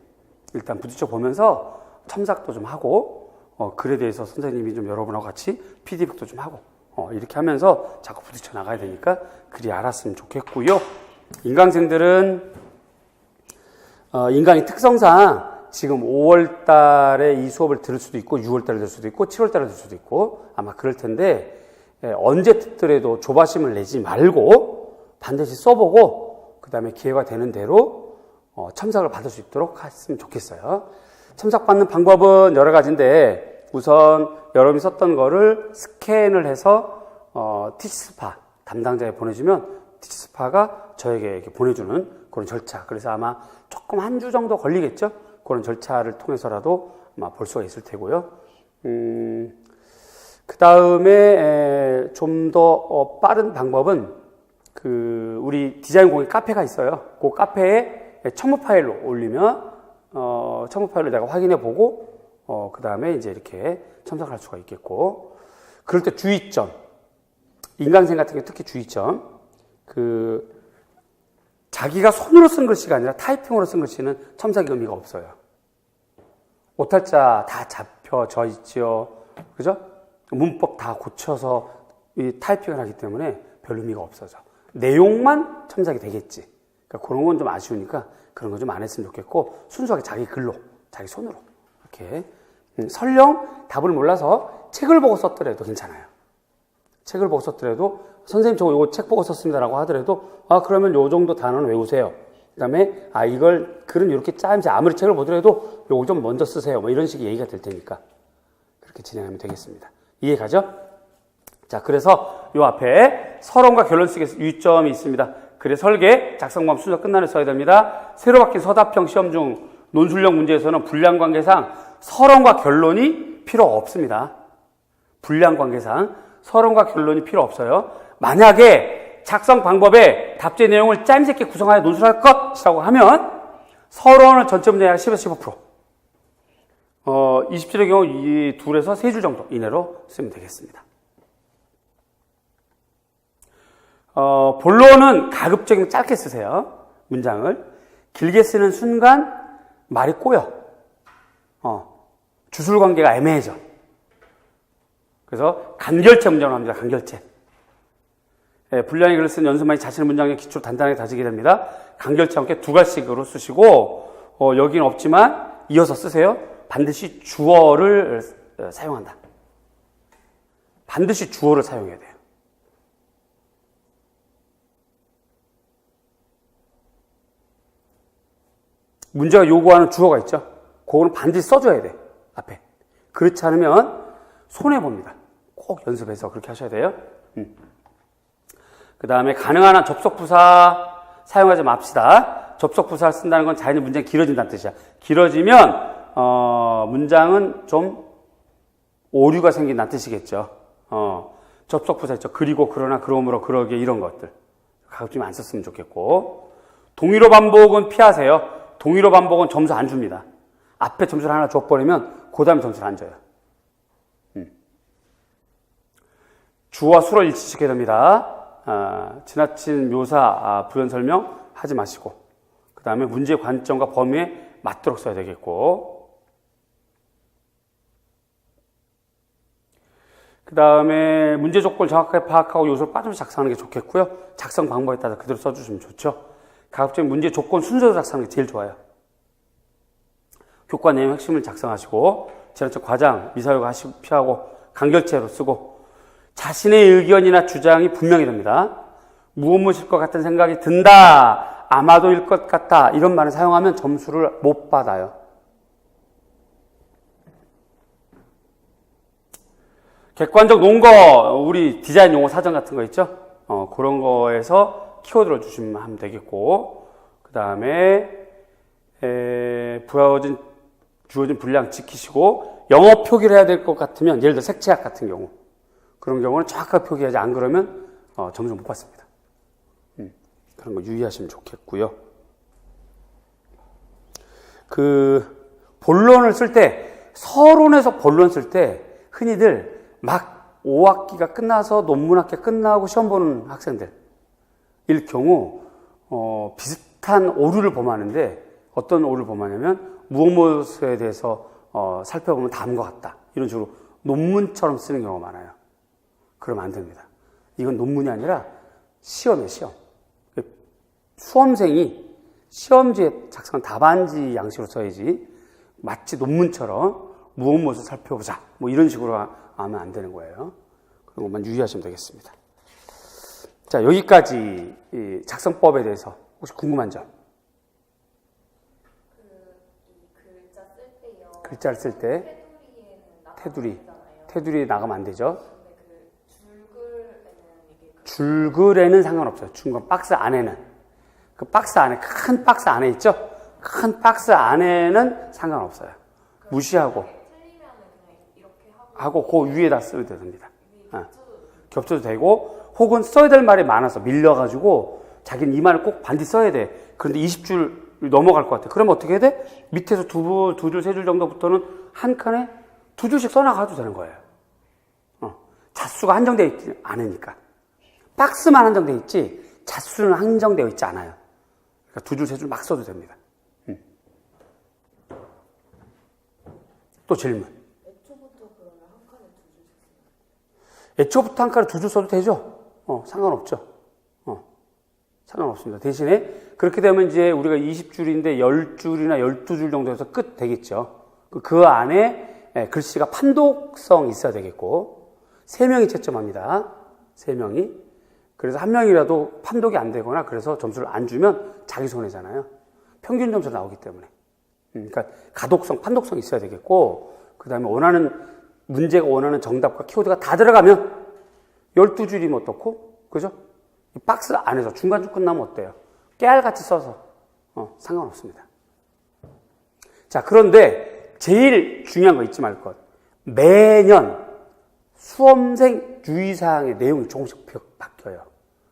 일단 부딪혀 보면서 첨삭도 좀 하고, 글에 대해서 선생님이 좀 여러분하고 같이 피드백도 좀 하고 이렇게 하면서 자꾸 부딪혀 나가야 되니까 그리 알았으면 좋겠고요. 인강생들은 인강의 특성상 지금 5월 달에 이 수업을 들을 수도 있고 6월 달에 들을 수도 있고 7월 달에 들을 수도 있고 아마 그럴 텐데 언제 듣더라도 조바심을 내지 말고 반드시 써보고 그 다음에 기회가 되는 대로 첨삭을 받을 수 있도록 했으면 좋겠어요. 첨삭받는 방법은 여러 가지인데 우선 여러분이 썼던 거를 스캔을 해서 티치스파 담당자에 보내주면 티치스파가 저에게 이렇게 보내주는 그런 절차. 그래서 아마 조금 한 주 정도 걸리겠죠? 그런 절차를 통해서라도 아마 볼 수가 있을 테고요. 그 다음에 좀 더 빠른 방법은 우리 디자인 공예 카페가 있어요. 그 카페에 첨부 파일로 올리면 첨부 파일로 내가 확인해 보고 그 다음에 이제 이렇게 첨삭할 수가 있겠고, 그럴 때 주의점, 인강생 같은 경우 특히 주의점, 자기가 손으로 쓴 글씨가 아니라 타이핑으로 쓴 글씨는 첨삭의 의미가 없어요. 오탈자 다 잡혀져 있지요. 그죠? 문법 다 고쳐서 이 타이핑을 하기 때문에 별 의미가 없어져. 내용만 첨삭이 되겠지. 그러니까 그런 건 좀 아쉬우니까 그런 거 좀 안 했으면 좋겠고, 순수하게 자기 글로, 자기 손으로 이렇게. 설령 답을 몰라서 책을 보고 썼더라도 괜찮아요. 책을 보고 썼더라도 선생님 저 이거 책 보고 썼습니다라고 하더라도 그러면 요 정도 단어는 외우세요. 그 다음에 이걸 글은 이렇게 짜임새 아무리 책을 보더라도 요거 좀 먼저 쓰세요. 뭐 이런 식의 얘기가 될 테니까 그렇게 진행하면 되겠습니다. 이해가죠? 자, 그래서 요 앞에 서론과 결론 쓰기 유의점이 있습니다. 글의 설계, 작성 방법 순서 끝나는 써야 됩니다. 새로 바뀐 서답형 시험 중 논술형 문제에서는 분량 관계상 서론과 결론이 필요 없습니다. 분량 관계상 서론과 결론이 필요 없어요. 만약에 작성 방법에 답제 내용을 짜임새 있게 구성하여 논술할 것이라고 하면 서론은 전체 문제의 약 10에서 15%, 20줄의 경우 이 둘에서 3줄 정도 이내로 쓰면 되겠습니다. 본론은 가급적이면 짧게 쓰세요. 문장을 길게 쓰는 순간 말이 꼬여. 주술 관계가 애매해져. 그래서 간결체 문장을 합니다. 간결체. 분량의 글을 쓴 연습만이 자신의 문장의 기초를 단단하게 다지게 됩니다. 간결체와 함께 두 가지식으로 쓰시고, 여기는 없지만 이어서 쓰세요. 반드시 주어를 사용한다. 반드시 주어를 사용해야 돼요. 문제가 요구하는 주어가 있죠. 그거는 반드시 써줘야 돼. 앞에. 그렇지 않으면 손해봅니다. 꼭 연습해서 그렇게 하셔야 돼요. 그 다음에 가능한 한 접속부사 사용하지 맙시다. 접속부사를 쓴다는 건 자연히 문장이 길어진다는 뜻이야. 길어지면 문장은 좀 오류가 생긴다는 뜻이겠죠. 접속부사 있죠. 그리고, 그러나, 그러므로, 그러기에 이런 것들 가급적 안 썼으면 좋겠고, 동의로 반복은 피하세요. 동의로 반복은 점수 안 줍니다. 앞에 점수를 하나 줘버리면 그 다음에 점수를 안 줘요. 주어와 수를 일치시켜야 됩니다. 지나친 묘사, 부연 설명 하지 마시고, 그 다음에 문제의 관점과 범위에 맞도록 써야 되겠고, 그 다음에 문제 조건을 정확하게 파악하고 요소를 빠짐없이 작성하는 게 좋겠고요. 작성 방법에 따라 그대로 써주시면 좋죠. 가급적인 문제 조건 순서로 작성하는 게 제일 좋아요. 교과 내용 핵심을 작성하시고, 지나친 과장, 미사용을 피하고, 간결체로 쓰고, 자신의 의견이나 주장이 분명히 됩니다. 무엇일 것 같은 생각이 든다, 아마도일 것 같다, 이런 말을 사용하면 점수를 못 받아요. 객관적 논거, 우리 디자인 용어 사전 같은 거 있죠? 그런 거에서 키워드를 주시면 하면 되겠고, 그 다음에 주어진 분량 지키시고, 영어 표기를 해야 될 것 같으면, 예를 들어 색채학 같은 경우, 그런 경우는 정확하게 표기하지, 안 그러면 점수 못 받습니다. 그런 거 유의하시면 좋겠고요. 본론을 쓸 때, 서론에서 본론 쓸 때 흔히들 막 5학기가 끝나서 논문학기가 끝나고 시험 보는 학생들 일 경우 비슷한 오류를 범하는데, 어떤 오류를 범하냐면 무엇에 대해서 살펴보면 다음과 같다, 이런 식으로 논문처럼 쓰는 경우가 많아요. 그러면 안 됩니다. 이건 논문이 아니라 시험이에요, 시험. 수험생이 시험지에 작성한 답안지 양식으로 써야지 마치 논문처럼 무엇을 살펴보자 뭐 이런 식으로 하면 안 되는 거예요. 그런 것만 유의하시면 되겠습니다. 자, 여기까지 이 작성법에 대해서 혹시 궁금한 점? 글자 쓸 때요. 글자를 쓸 때 테두리 나가면 안 되죠. 줄글에는 상관없어요. 중간 박스 안에는. 그 박스 안에, 큰 박스 안에 있죠? 큰 박스 안에는 상관없어요. 무시하고. 하고 그 위에다 써도 됩니다. 겹쳐도 되고, 혹은 써야 될 말이 많아서 밀려가지고 자기는 이 말을 꼭 반드시 써야 돼. 그런데 20줄 넘어갈 것 같아. 그러면 어떻게 해야 돼? 밑에서 두 줄, 세 줄 정도부터는 한 칸에 두 줄씩 써나가도 되는 거예요. 자수가 한정되어 있지 않으니까. 박스만 한정되어 있지 자수는 한정되어 있지 않아요. 그러니까 두 줄, 세 줄 막 써도 됩니다. 또 질문. 애초부터 그러면 한 칸에 두 줄 썼어요? 애초부터 한 칸에 두 줄 써도 되죠? 상관없죠. 상관없습니다. 대신에 그렇게 되면 이제 우리가 20줄인데 10줄이나 12줄 정도 해서 끝 되겠죠. 그 안에 글씨가 판독성 있어야 되겠고 3명이 채점합니다. 3명이. 그래서 한 명이라도 판독이 안 되거나 그래서 점수를 안 주면 자기 손해잖아요. 평균 점수가 나오기 때문에. 그러니까 가독성, 판독성이 있어야 되겠고 그 다음에 문제가 원하는 정답과 키워드가 다 들어가면 12줄이면 어떻고? 그죠? 이 박스 안에서 중간중 끝나면 어때요? 깨알같이 써서 상관없습니다. 자, 그런데 제일 중요한 거 잊지 말 것. 매년 수험생 유의사항의 내용이 조금씩 바뀌어요.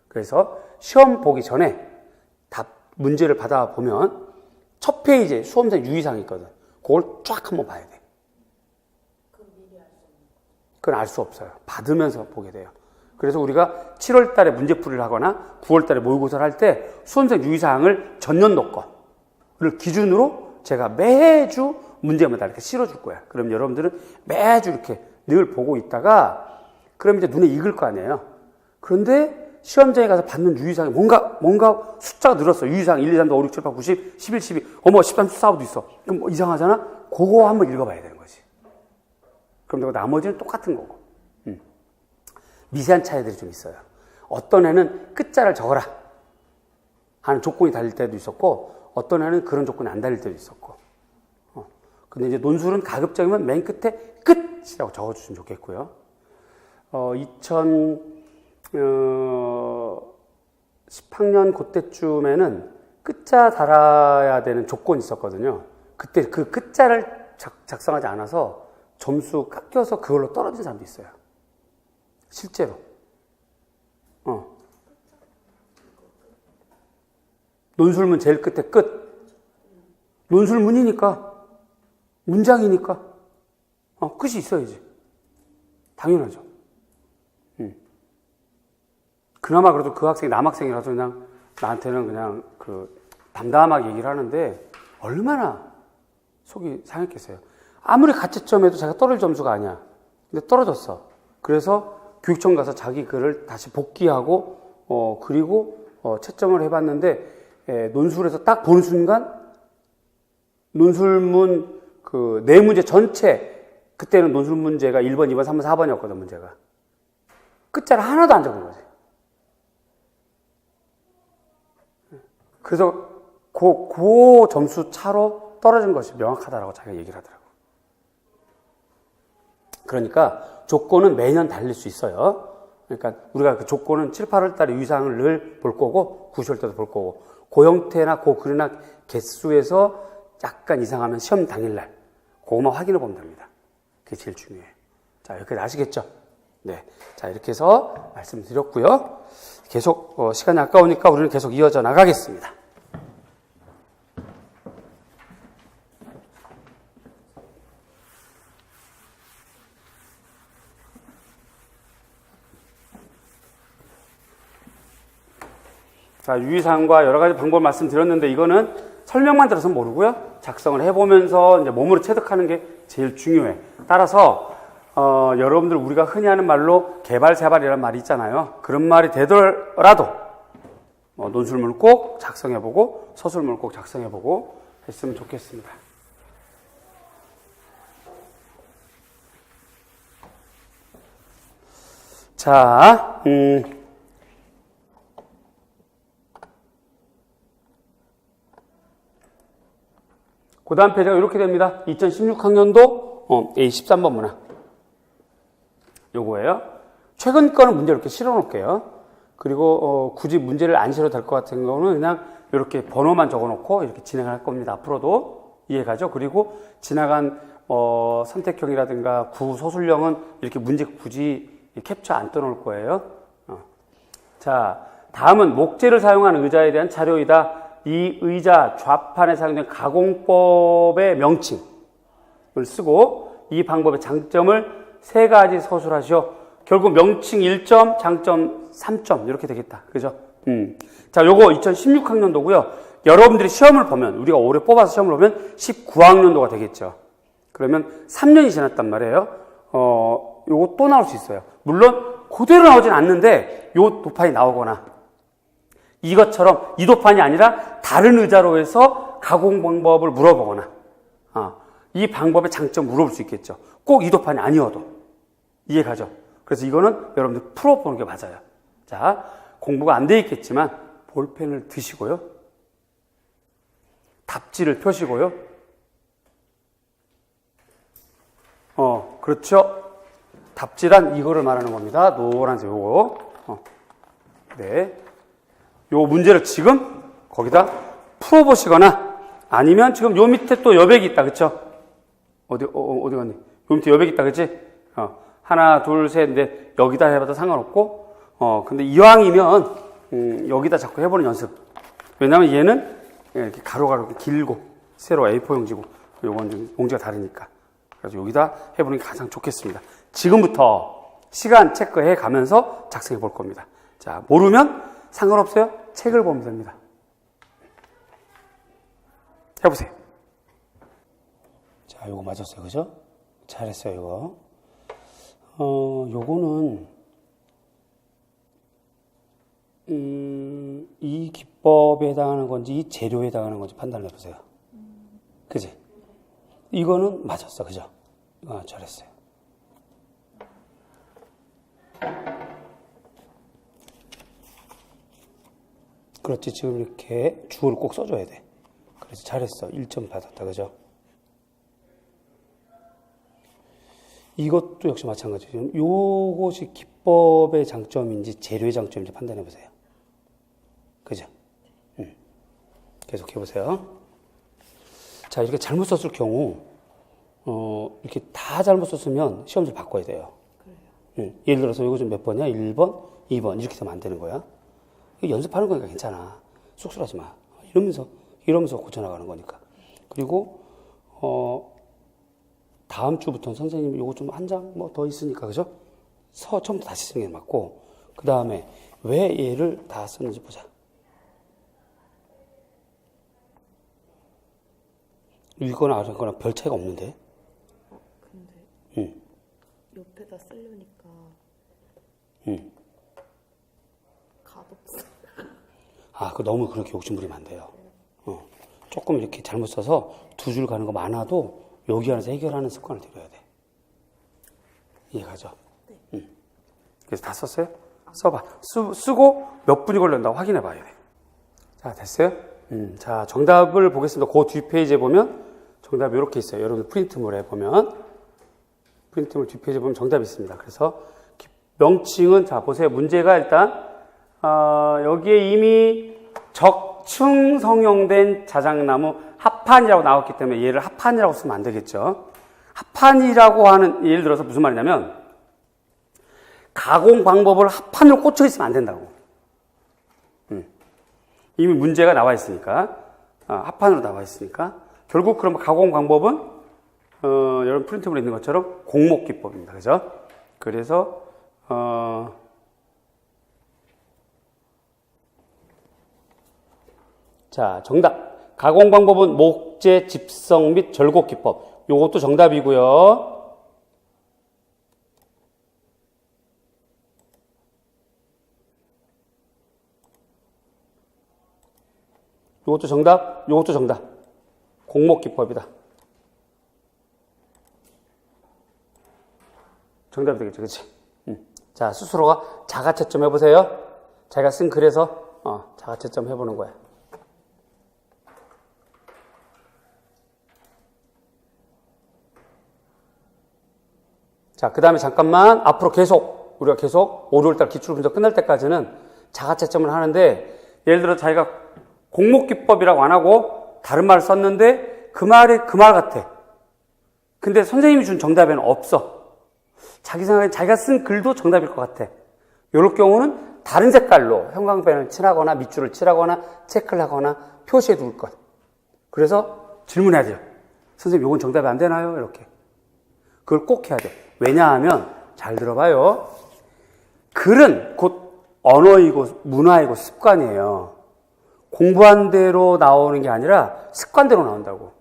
그래서 시험 보기 전에 문제를 받아보면 첫 페이지에 수험생 유의사항이 있거든. 그걸 쫙 한번 봐야 돼. 그건 미리 알 수 없는 거죠? 그건 알 수 없어요. 받으면서 보게 돼요. 그래서 우리가 7월 달에 문제풀이를 하거나 9월 달에 모의고사를 할 때 수험생 유의사항을 전년도 거를 기준으로 제가 매주 문제마다 이렇게 실어줄 거야. 그럼 여러분들은 매주 이렇게 늘 보고 있다가 그럼 이제 눈에 익을 거 아니에요. 그런데 시험장에 가서 받는 유의사항이 뭔가 숫자가 늘었어. 유의사항 1, 2, 3, 4, 5, 6, 7, 8, 9, 10, 11, 12, 13, 14호도 있어. 그럼 뭐 이상하잖아? 그거 한번 읽어봐야 되는 거지. 그럼 나머지는 똑같은 거고. 미세한 차이들이 좀 있어요. 어떤 애는 끝자를 적어라 하는 조건이 달릴 때도 있었고 어떤 애는 그런 조건이 안 달릴 때도 있었고 근데 이제 논술은 가급적이면 맨 끝에 끝이라고 적어주시면 좋겠고요. 10학년 그때쯤에는 끝자 달아야 되는 조건이 있었거든요. 그때 그 끝자를 작성하지 않아서 점수 깎여서 그걸로 떨어진 사람도 있어요. 실제로. 논술문 제일 끝에 끝. 논술문이니까. 문장이니까. 끝이 있어야지. 당연하죠. 그나마 그래도 그 학생이 남학생이라서 그냥 나한테는 그냥 담담하게 얘기를 하는데 얼마나 속이 상했겠어요. 아무리 가채점해도 제가 떨어질 점수가 아니야. 근데 떨어졌어. 그래서 교육청 가서 자기 글을 다시 복귀하고 그리고 채점을 해봤는데 논술에서 딱 보는 순간 논술문 네 문제 전체 그때는 논술 문제가 1번, 2번, 3번, 4번이었거든 문제가. 끝자를 하나도 안 적은 거지. 그래서 그 점수 차로 떨어진 것이 명확하다라고 자기가 얘기를 하더라고. 그러니까 조건은 매년 달릴 수 있어요. 그러니까 우리가 그 조건은 7, 8월 달에 유의사항을 늘 볼 거고 9, 10월 때도 볼 거고 그 형태나 그 글이나 개수에서 약간 이상하면 시험 당일날 그거만 확인해 보면 됩니다. 그게 제일 중요해요. 자, 이렇게 아시겠죠? 네. 자, 이렇게 해서 말씀드렸고요. 계속 시간이 아까우니까 우리는 계속 이어져 나가겠습니다. 자, 유의사항과 여러 가지 방법을 말씀드렸는데 이거는 설명만 들어서 모르고요. 작성을 해보면서 이제 몸으로 체득하는 게 제일 중요해. 따라서 여러분들 우리가 흔히 하는 말로 개발세발이라는 말이 있잖아요. 그런 말이 되더라도 논술문을 꼭 작성해보고 서술문을 꼭 작성해보고 했으면 좋겠습니다. 자, 그 다음 페이지가 이렇게 됩니다. 2016학년도 A13번 문항. 요거예요. 최근 거는 문제 이렇게 실어 놓을게요. 그리고 굳이 문제를 안 실어도 될 것 같은 경우는 그냥 이렇게 번호만 적어 놓고 이렇게 진행할 겁니다. 앞으로도 이해가죠? 그리고 지나간 선택형이라든가 구소술형은 이렇게 문제 굳이 캡처 안 떠놓을 거예요. 자, 다음은 목재를 사용한 의자에 대한 자료이다. 이 의자 좌판에 사용된 가공법의 명칭을 쓰고 이 방법의 장점을 3가지 서술하시오. 결국 명칭 1점, 장점 3점 이렇게 되겠다. 그죠? 자, 요거 2016학년도고요. 여러분들이 시험을 보면 우리가 올해 뽑아서 시험을 보면 19학년도가 되겠죠. 그러면 3년이 지났단 말이에요. 요거 또 나올 수 있어요. 물론 그대로 나오진 않는데 요 도판이 나오거나 이것처럼 이 도판이 아니라 다른 의자로 해서 가공 방법을 물어보거나 이 방법의 장점 물어볼 수 있겠죠. 꼭 이 도판이 아니어도. 이해가죠? 그래서 이거는 여러분들 풀어보는 게 맞아요. 자, 공부가 안 돼 있겠지만 볼펜을 드시고요. 답지를 펴시고요. 그렇죠. 답지란 이거를 말하는 겁니다. 노란색 요거. 네. 요 문제를 지금 거기다 풀어보시거나 아니면 지금 요 밑에 또 여백이 있다. 그쵸? 어디 갔니? 요 밑에 여백이 있다. 그치? 하나, 둘, 셋, 넷. 여기다 해봐도 상관없고, 근데 이왕이면, 여기다 자꾸 해보는 연습. 왜냐면 얘는 이렇게 가로가로 길고, 세로 A4 용지고, 요건 좀 용지가 다르니까. 그래서 여기다 해보는 게 가장 좋겠습니다. 지금부터 시간 체크해 가면서 작성해 볼 겁니다. 자, 모르면 상관없어요. 책을 보면 됩니다. 해보세요. 자, 요거 맞았어요. 그죠? 잘했어요, 이거. 요거는, 이 기법에 해당하는 건지, 이 재료에 해당하는 건지 판단을 해보세요. 그지? 이거는 맞았어. 그죠? 잘했어요. 그렇지. 지금 이렇게 주어를 꼭 써줘야 돼. 그래서 잘했어. 1점 받았다. 그죠? 이것도 역시 마찬가지죠. 요것이 기법의 장점인지 재료의 장점인지 판단해 보세요. 그죠? 계속 해보세요. 자, 이렇게 잘못 썼을 경우, 이렇게 다 잘못 썼으면 시험지를 바꿔야 돼요. 예를 들어서 이거 좀 몇 번이야? 1번, 2번. 이렇게 되면 안 되는 거야. 연습하는 거니까 괜찮아. 쑥스러워하지 마. 이러면서 고쳐나가는 거니까. 그리고, 다음 주부터는 선생님이 요거 좀 한 장 뭐 더 있으니까, 그죠? 처음부터 다시 쓰는 게 맞고, 그 다음에 왜 얘를 다 쓰는지 보자. 읽거나 안 읽거나 별 차이가 없는데? 근데 옆에다 쓰려니까 값없어. 그 너무 그렇게 욕심부리면 안 돼요. 조금 이렇게 잘못 써서 2줄 가는 거 많아도 여기 안에서 해결하는 습관을 들여야 돼. 이해가죠? 네. 그래서 다 썼어요? 써봐. 쓰고 몇 분이 걸렸나 확인해 봐야 돼. 자, 됐어요? 자, 정답을 보겠습니다. 그 뒷페이지에 보면 정답이 이렇게 있어요. 여러분들 프린트물에 보면 프린트물 뒷페이지에 보면 정답이 있습니다. 그래서 명칭은 자 보세요. 문제가 일단 여기에 이미 적층 성형된 자작나무 합판이라고 나왔기 때문에 얘를 합판이라고 쓰면 안 되겠죠. 합판이라고 하는 예를 들어서 무슨 말이냐면 가공 방법을 합판으로 꽂혀 있으면 안 된다고. 이미 문제가 나와 있으니까 합판으로 나와 있으니까 결국 그럼 가공 방법은 여러분 프린트물에 있는 것처럼 공목 기법입니다. 그죠? 그래서 자, 정답. 가공 방법은 목재, 집성 및 절곡 기법. 요것도 정답이고요. 요것도 정답, 요것도 정답. 공목기법이다. 정답이 되겠죠, 그치? 자, 스스로가 자가채점 해보세요. 자기가 쓴 글에서 자가채점 해보는 거야. 자, 그 다음에 잠깐만 앞으로 우리가 계속 5, 6월달 기출분석 끝날 때까지는 자가채점을 하는데, 예를 들어 자기가 공목기법이라고 안 하고 다른 말을 썼는데 그 말이 그 말 같아. 근데 선생님이 준 정답에는 없어. 자기 생각에 자기가 쓴 글도 정답일 것 같아. 이럴 경우는 다른 색깔로 형광펜을 칠하거나 밑줄을 칠하거나 체크를 하거나 표시해 둘 것. 그래서 질문해야 돼요. 선생님, 이건 정답이 안 되나요? 이렇게. 그걸 꼭 해야 돼. 왜냐하면, 잘 들어봐요. 글은 곧 언어이고 문화이고 습관이에요. 공부한 대로 나오는 게 아니라 습관대로 나온다고.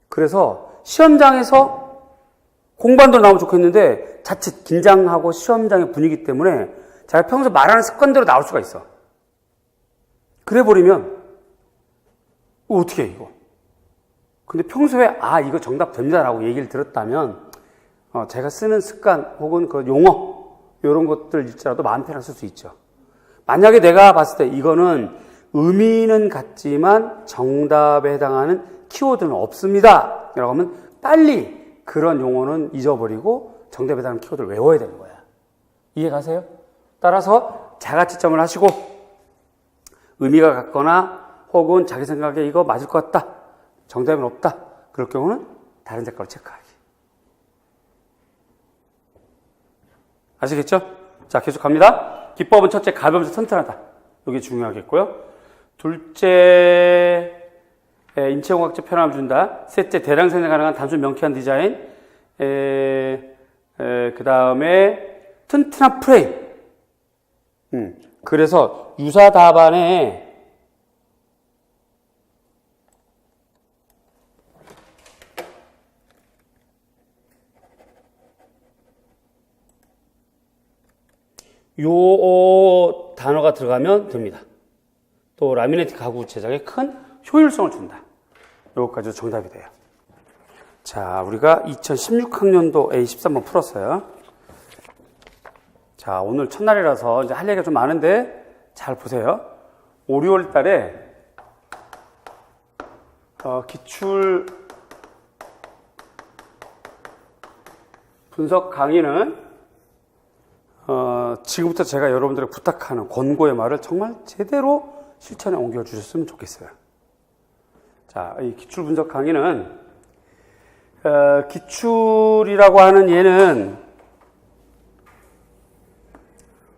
그래서 시험장에서 공부한 대로 나오면 좋겠는데 자칫 긴장하고 시험장의 분위기 때문에 자기가 평소 말하는 습관대로 나올 수가 있어. 그래버리면 어떻게 해, 이거. 근데 평소에 이거 정답 됩니다라고 얘기를 들었다면 제가 쓰는 습관 혹은 그 용어 이런 것들일지라도 마음 편하게 쓸 수 있죠. 만약에 내가 봤을 때 이거는 의미는 같지만 정답에 해당하는 키워드는 없습니다 라고 하면 빨리 그런 용어는 잊어버리고 정답에 해당하는 키워드를 외워야 되는 거야. 이해 가세요? 따라서 자가채점을 하시고 의미가 같거나 혹은 자기 생각에 이거 맞을 것 같다, 정답은 없다, 그럴 경우는 다른 색깔로 체크하기. 아시겠죠? 자, 계속 갑니다. 기법은 첫째, 가벼우면서 튼튼하다. 이게 중요하겠고요. 둘째, 인체공학적 편함을 준다. 셋째, 대량 생산 가능한 단순 명쾌한 디자인. 그 다음에 튼튼한 프레임. 그래서 유사 답안에 요 단어가 들어가면 됩니다. 또 라미네이트 가구 제작에 큰 효율성을 준다. 요것까지도 정답이 돼요. 자, 우리가 2016학년도 A13번 풀었어요. 자, 오늘 첫날이라서 이제 할 얘기가 좀 많은데 잘 보세요. 5, 6월 달에 기출 분석 강의는 지금부터 제가 여러분들에게 부탁하는 권고의 말을 정말 제대로 실천에 옮겨주셨으면 좋겠어요. 자, 이 기출 분석 강의는 기출이라고 하는 얘는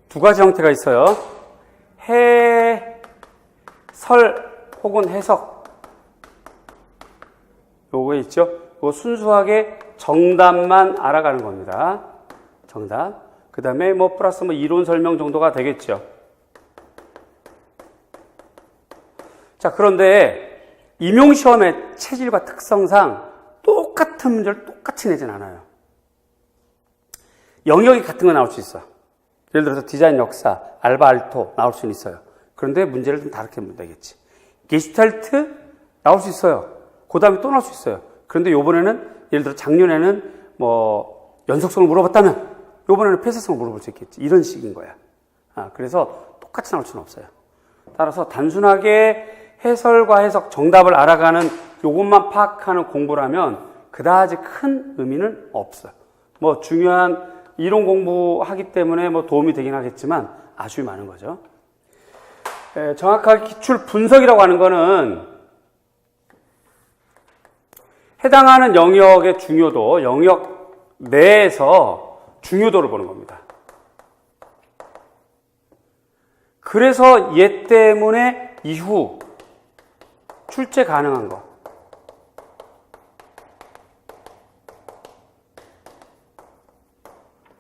두 가지 형태가 있어요. 해설 혹은 해석. 요거 있죠? 요거 순수하게 정답만 알아가는 겁니다. 정답. 그 다음에 플러스 이론 설명 정도가 되겠죠. 자, 그런데 임용시험의 체질과 특성상 똑같은 문제를 똑같이 내진 않아요. 영역이 같은 거 나올 수 있어. 예를 들어서 디자인 역사, 알바 알토 나올 수는 있어요. 그런데 문제를 좀 다르게 내겠지. 게슈탈트 나올 수 있어요. 그 다음에 또 나올 수 있어요. 그런데 요번에는 예를 들어 작년에는 연속성을 물어봤다면 요번에는 폐쇄성을 물어볼 수 있겠지. 이런 식인 거야. 그래서 똑같이 나올 수는 없어요. 따라서 단순하게 해설과 해석, 정답을 알아가는 요것만 파악하는 공부라면 그다지 큰 의미는 없어요. 중요한 이론 공부하기 때문에 도움이 되긴 하겠지만 아쉬움이 많은 거죠. 정확하게 기출 분석이라고 하는 거는 해당하는 영역의 중요도, 영역 내에서 중요도를 보는 겁니다. 그래서 얘 때문에 이후 출제 가능한 거.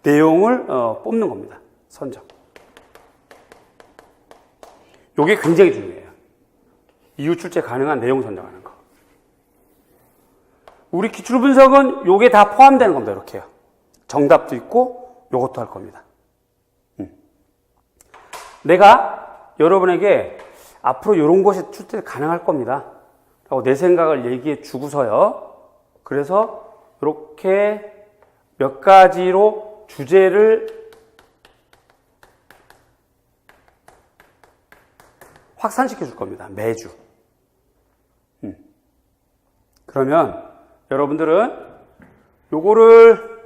내용을 뽑는 겁니다. 선정. 요게 굉장히 중요해요. 이후 출제 가능한 내용 선정하는 거. 우리 기출 분석은 요게 다 포함되는 겁니다. 이렇게요. 정답도 있고 요것도 할 겁니다. 내가 여러분에게 앞으로 이런 것이 출제 가능할 겁니다. 라고 내 생각을 얘기해 주고서요. 그래서 이렇게 몇 가지로 주제를 확산시켜 줄 겁니다. 매주. 그러면 여러분들은 요거를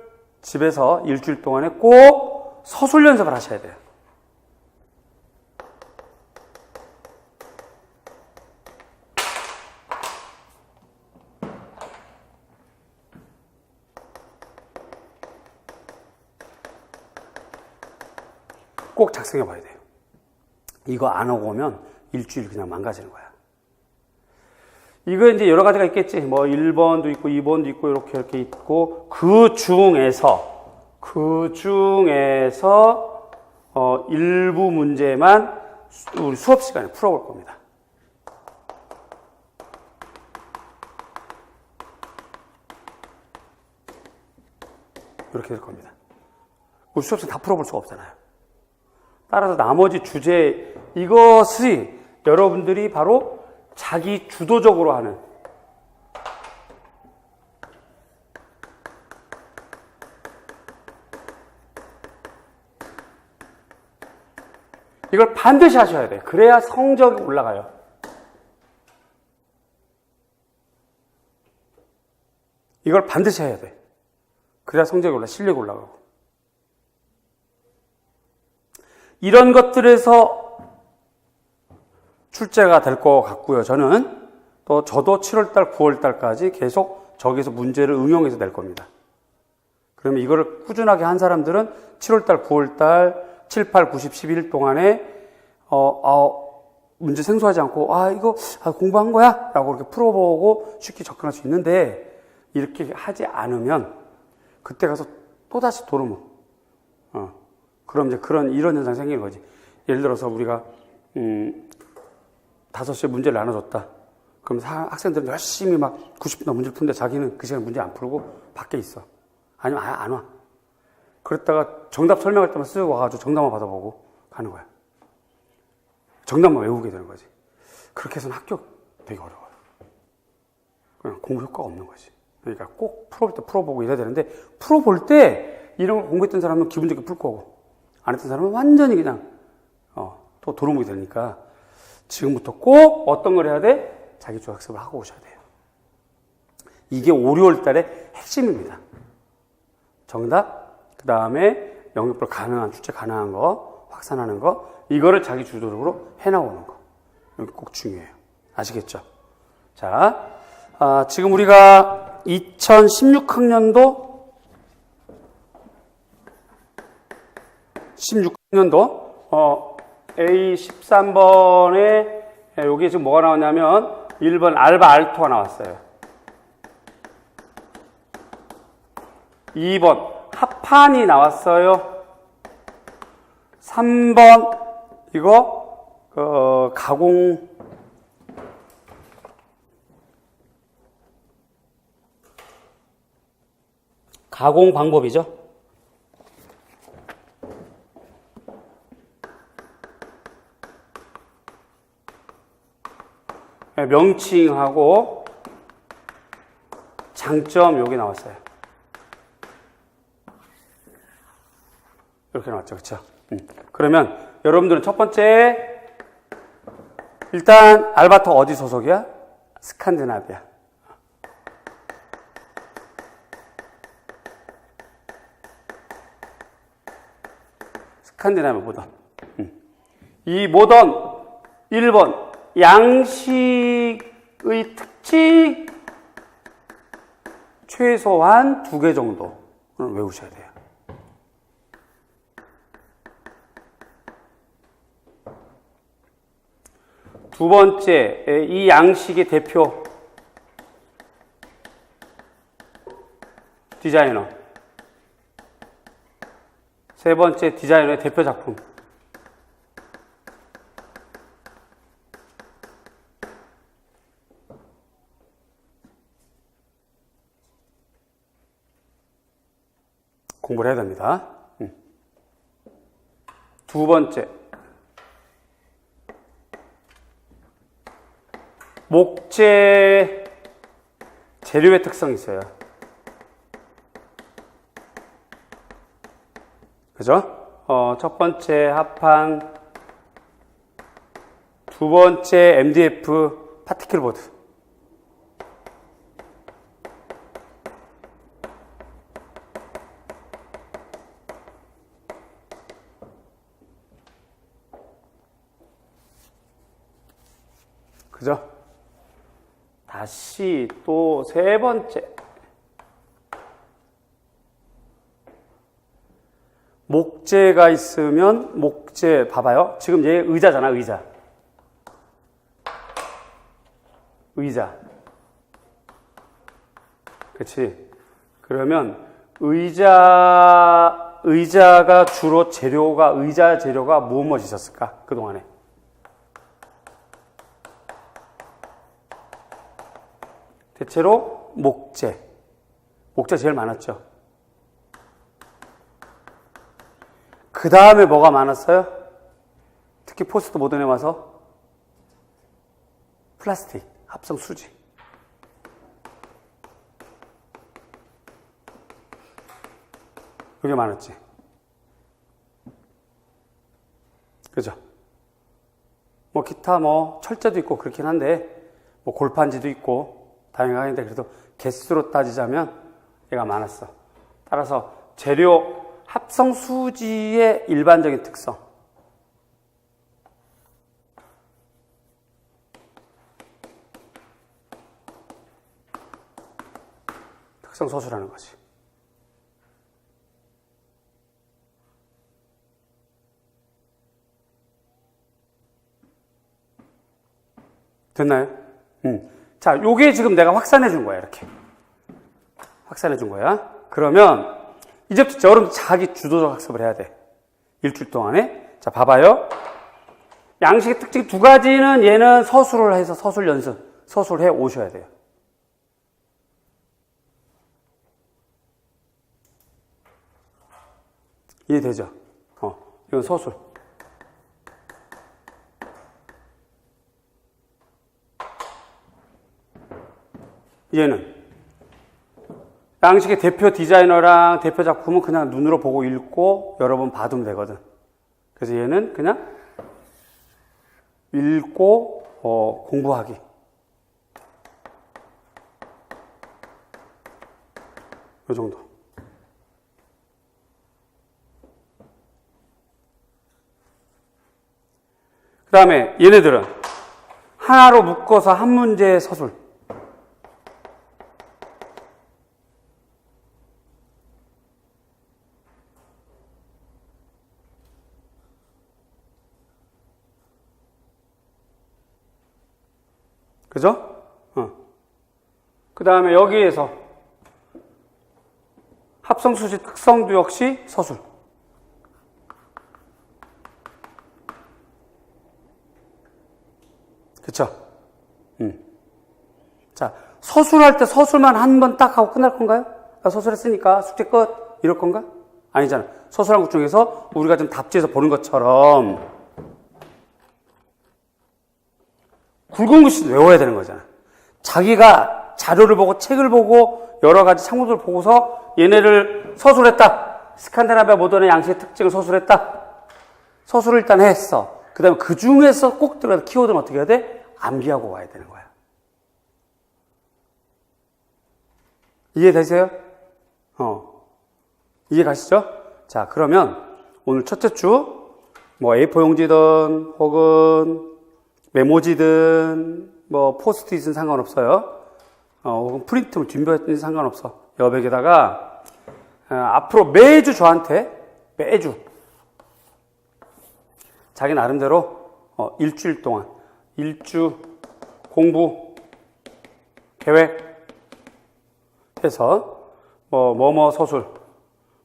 집에서 일주일 동안에 꼭 서술 연습을 하셔야 돼요. 꼭 작성해 봐야 돼요. 이거 안 하고 오면 일주일 그냥 망가지는 거야. 이거 이제 여러 가지가 있겠지. 뭐 1번도 있고 2번도 있고 이렇게 있고 그 중에서 일부 문제만 우리 수업 시간에 풀어볼 겁니다. 이렇게 될 겁니다. 우리 수업 시간 다 풀어볼 수가 없잖아요. 따라서 나머지 주제 이것이 여러분들이 바로 자기 주도적으로 하는 이걸 반드시 하셔야 돼요. 그래야 성적이 올라가요. 이걸 반드시 해야 돼. 그래야 성적이 올라, 실력이 올라가고. 이런 것들에서 출제가 될 것 같고요. 저도 7월달, 9월달까지 계속 저기서 문제를 응용해서 낼 겁니다. 그러면 이거를 꾸준하게 한 사람들은 7월달, 9월달, 7, 8, 90, 11일 동안에 문제 생소하지 않고 이거 공부한 거야? 라고 이렇게 풀어보고 쉽게 접근할 수 있는데 이렇게 하지 않으면 그때 가서 또다시 도루묵. 그럼 이제 이런 현상이 생기는 거지. 예를 들어서 우리가 5시에 문제를 나눠줬다. 그럼 학생들은 열심히 막 90분 넘은 문제를 푸는데 자기는 그 시간에 문제 안 풀고 밖에 있어. 아니면 아예 안 와. 그랬다가 정답 설명할 때만 쓱 와가지고 정답만 받아보고 가는 거야. 정답만 외우게 되는 거지. 그렇게 해서는 합격 되게 어려워요. 그냥 공부 효과가 없는 거지. 그러니까 꼭 풀어볼 때 풀어보고 이래야 되는데 풀어볼 때 이런 걸 공부했던 사람은 기분 좋게 풀 거고 안 했던 사람은 완전히 그냥 또 도루묵이 되니까 지금부터 꼭 어떤 걸 해야 돼? 자기주도 학습을 하고 오셔야 돼요. 이게 5, 6월 달의 핵심입니다. 정답, 그 다음에 영역별 가능한, 출제 가능한 거, 확산하는 거, 이거를 자기 주도적으로 해나오는 거. 이게 꼭 중요해요. 아시겠죠? 자, 지금 우리가 2016학년도 A13번에 여기 지금 뭐가 나왔냐면 1번 알바 알토가 나왔어요. 2번 합판이 나왔어요. 3번 이거 가공 방법이죠. 명칭하고 장점 여기 나왔어요. 이렇게 나왔죠. 그렇죠? 그러면 여러분들은 첫 번째 일단 알바토 어디 소속이야? 스칸디나비아. 스칸디나비아 모던. 이 모던 1번 양식의 특징 최소한 2개 정도는 외우셔야 돼요. 두 번째, 이 양식의 대표 디자이너. 세 번째, 디자이너의 대표 작품. 공부를 해야 됩니다. 두 번째, 목재 재료의 특성이 있어요. 그죠? 첫 번째 합판, 두 번째 MDF 파티클 보드. 그죠? 다시 또 세 번째. 목재가 있으면 목재 봐봐요. 지금 얘 의자잖아, 의자. 그치? 그러면 의자가 주로 의자 재료가 무엇 있었을까? 그동안에. 대체로 목재 제일 많았죠. 그 다음에 뭐가 많았어요? 특히 포스트 모던에 와서 플라스틱, 합성 수지. 그게 많았지. 그죠? 뭐 기타 철제도 있고 그렇긴 한데 뭐 골판지도 있고 다양하긴데 그래도 개수로 따지자면 얘가 많았어. 따라서 재료 합성 수지의 일반적인 특성. 특성 소수라는 거지. 됐나요? 자, 요게 지금 내가 확산해 준 거야, 이렇게. 확산해 준 거야. 그러면 이제부터 여러분 자기 주도적 학습을 해야 돼. 일주일 동안에. 자, 봐봐요. 양식의 특징 두 가지는 얘는 서술을 해서 서술 연습, 서술해 오셔야 돼요. 이해되죠? 이건 서술. 얘는 양식의 대표 디자이너랑 대표 작품은 그냥 눈으로 보고 읽고 여러 번 봐두면 되거든. 그래서 얘는 그냥 읽고 공부하기. 이 정도. 그 다음에 얘네들은 하나로 묶어서 한 문제의 서술. 그죠? 그 다음에 여기에서 합성수지 특성도 역시 서술. 그쵸? 자, 서술할 때 서술만 한 번 딱 하고 끝날 건가요? 서술했으니까 숙제 끝 이럴 건가? 아니잖아. 서술한 것 중에서 우리가 좀 답지에서 보는 것처럼 굵은 글씨 외워야 되는 거잖아. 자기가 자료를 보고 책을 보고 여러 가지 창문들을 보고서 얘네를 서술했다. 스칸디나비아 모던의 양식의 특징을 서술했다. 서술을 일단 했어. 그 다음에 그 중에서 꼭 들어가서 키워드는 어떻게 해야 돼? 암기하고 와야 되는 거야. 이해되세요? 이해 가시죠? 자, 그러면 오늘 첫째 주 뭐 A4 용지든 혹은 메모지든 뭐 포스트잇은 상관없어요. 혹은 프린트물 뒷면이든 상관없어. 여백에다가 앞으로 매주 저한테 매주 자기 나름대로 일주일 동안 일주 공부 계획 해서 뭐뭐 서술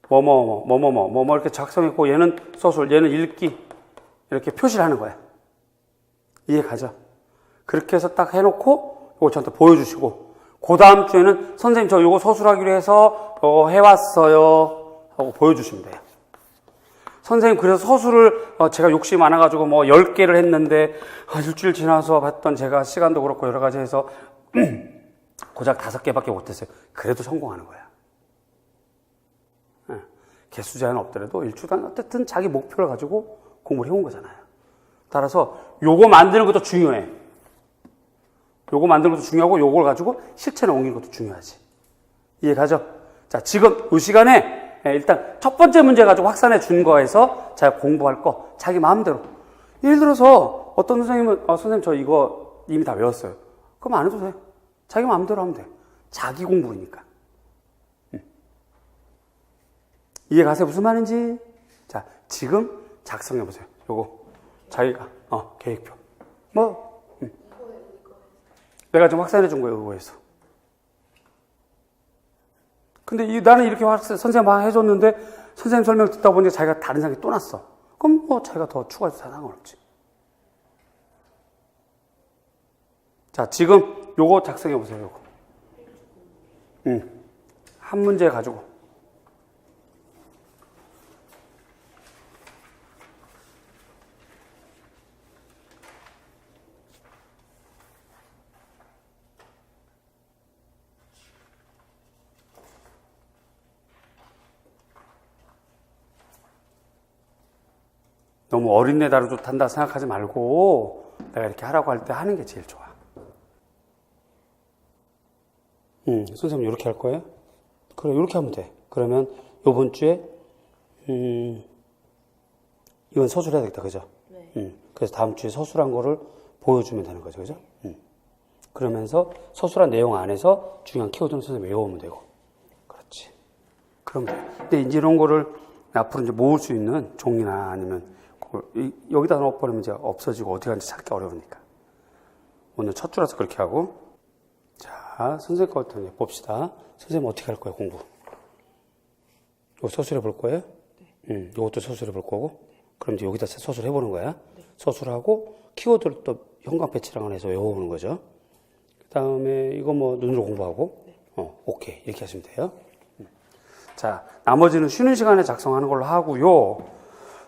뭐뭐 이렇게 작성했고 얘는 서술 얘는 읽기 이렇게 표시를 하는 거야. 이해 가죠? 그렇게 해서 딱 해놓고 이거 저한테 보여주시고 그 다음 주에는 선생님 저 이거 서술하기로 해서 해왔어요 하고 보여주시면 돼요. 선생님, 그래서 서술을 제가 욕심이 많아가지고 뭐 10개를 했는데 일주일 지나서 봤던 제가 시간도 그렇고 여러 가지 해서 고작 5개밖에 못했어요. 그래도 성공하는 거야. 개수 제한 없더라도 일주간 어쨌든 자기 목표를 가지고 공부를 해온 거잖아요. 따라서 요거 만드는 것도 중요해. 요거 만드는 것도 중요하고 요걸 가지고 실천에 옮기는 것도 중요하지. 이해가죠? 자, 지금 이 시간에 일단 첫 번째 문제 가지고 확산해 준 거에서 자기가 공부할 거 자기 마음대로. 예를 들어서 어떤 선생님은 선생님 저 이거 이미 다 외웠어요. 그럼 안 해도 돼. 자기 마음대로 하면 돼. 자기 공부니까. 이해가세요? 무슨 말인지? 자, 지금 작성해 보세요. 요거 자기가 계획표. 내가 좀 확산해 준 거예요, 그거에서. 근데 나는 이렇게 선생님 막 해줬는데 선생님 설명 듣다 보니까 자기가 다른 생각이 또 났어. 그럼 자기가 더 추가해서 상관없지. 자, 지금 요거 작성해 보세요, 요거. 한 문제 가지고. 너무 어린애 다루듯한다 생각하지 말고 내가 이렇게 하라고 할 때 하는 게 제일 좋아. 선생님 이렇게 할 거예요? 그래, 이렇게 하면 돼. 그러면 이번 주에 이건 서술해야 되겠다, 그죠? 네. 그래서 다음 주에 서술한 거를 보여주면 되는 거죠, 그죠? 그러면서 서술한 내용 안에서 중요한 키워드는 선생님 외워오면 되고. 그렇지. 그러면 돼. 근데 이제 이런 거를 앞으로 이제 모을 수 있는 종이나 아니면 여기다 넣어버리면 이제 없어지고 어디 간지 찾기 어려우니까. 오늘 첫 주라서 그렇게 하고. 자, 선생님 거부터 봅시다. 선생님 어떻게 할 거예요, 공부? 이거 서술해 볼 거예요? 네. 이것도 서술해 볼 거고. 그럼 이제 여기다 서술해 보는 거야. 네. 서술하고 키워드를 또 형광 패치랑 해서 외워보는 거죠. 그 다음에 이거 뭐 눈으로 공부하고. 네. 오케이. 이렇게 하시면 돼요. 자, 나머지는 쉬는 시간에 작성하는 걸로 하고요.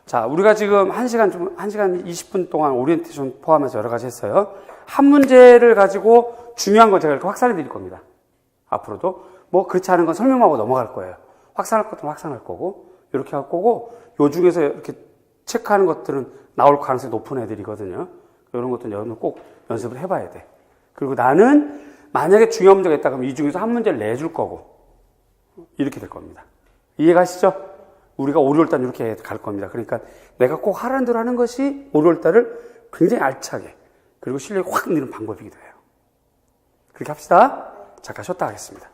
자, 우리가 지금 1시간 20분 동안 오리엔테이션 포함해서 여러 가지 했어요. 한 문제를 가지고 중요한 거 제가 이렇게 확산해 드릴 겁니다. 앞으로도. 뭐 그렇지 않은 건 설명하고 넘어갈 거예요. 확산할 것들은 확산할 거고, 이렇게 할 거고, 요 중에서 이렇게 체크하는 것들은 나올 가능성이 높은 애들이거든요. 이런 것들은 여러분 꼭 연습을 해봐야 돼. 그리고 나는 만약에 중요한 문제가 있다 그러면 이 중에서 한 문제를 내줄 거고, 이렇게 될 겁니다. 이해가시죠? 우리가 5, 6월달 이렇게 갈 겁니다. 그러니까 내가 꼭 하라는 대로 하는 것이 5, 6월달을 굉장히 알차게 그리고 실력이 확 느는 방법이기도 해요. 그렇게 합시다. 잠깐 쉬었다 하겠습니다.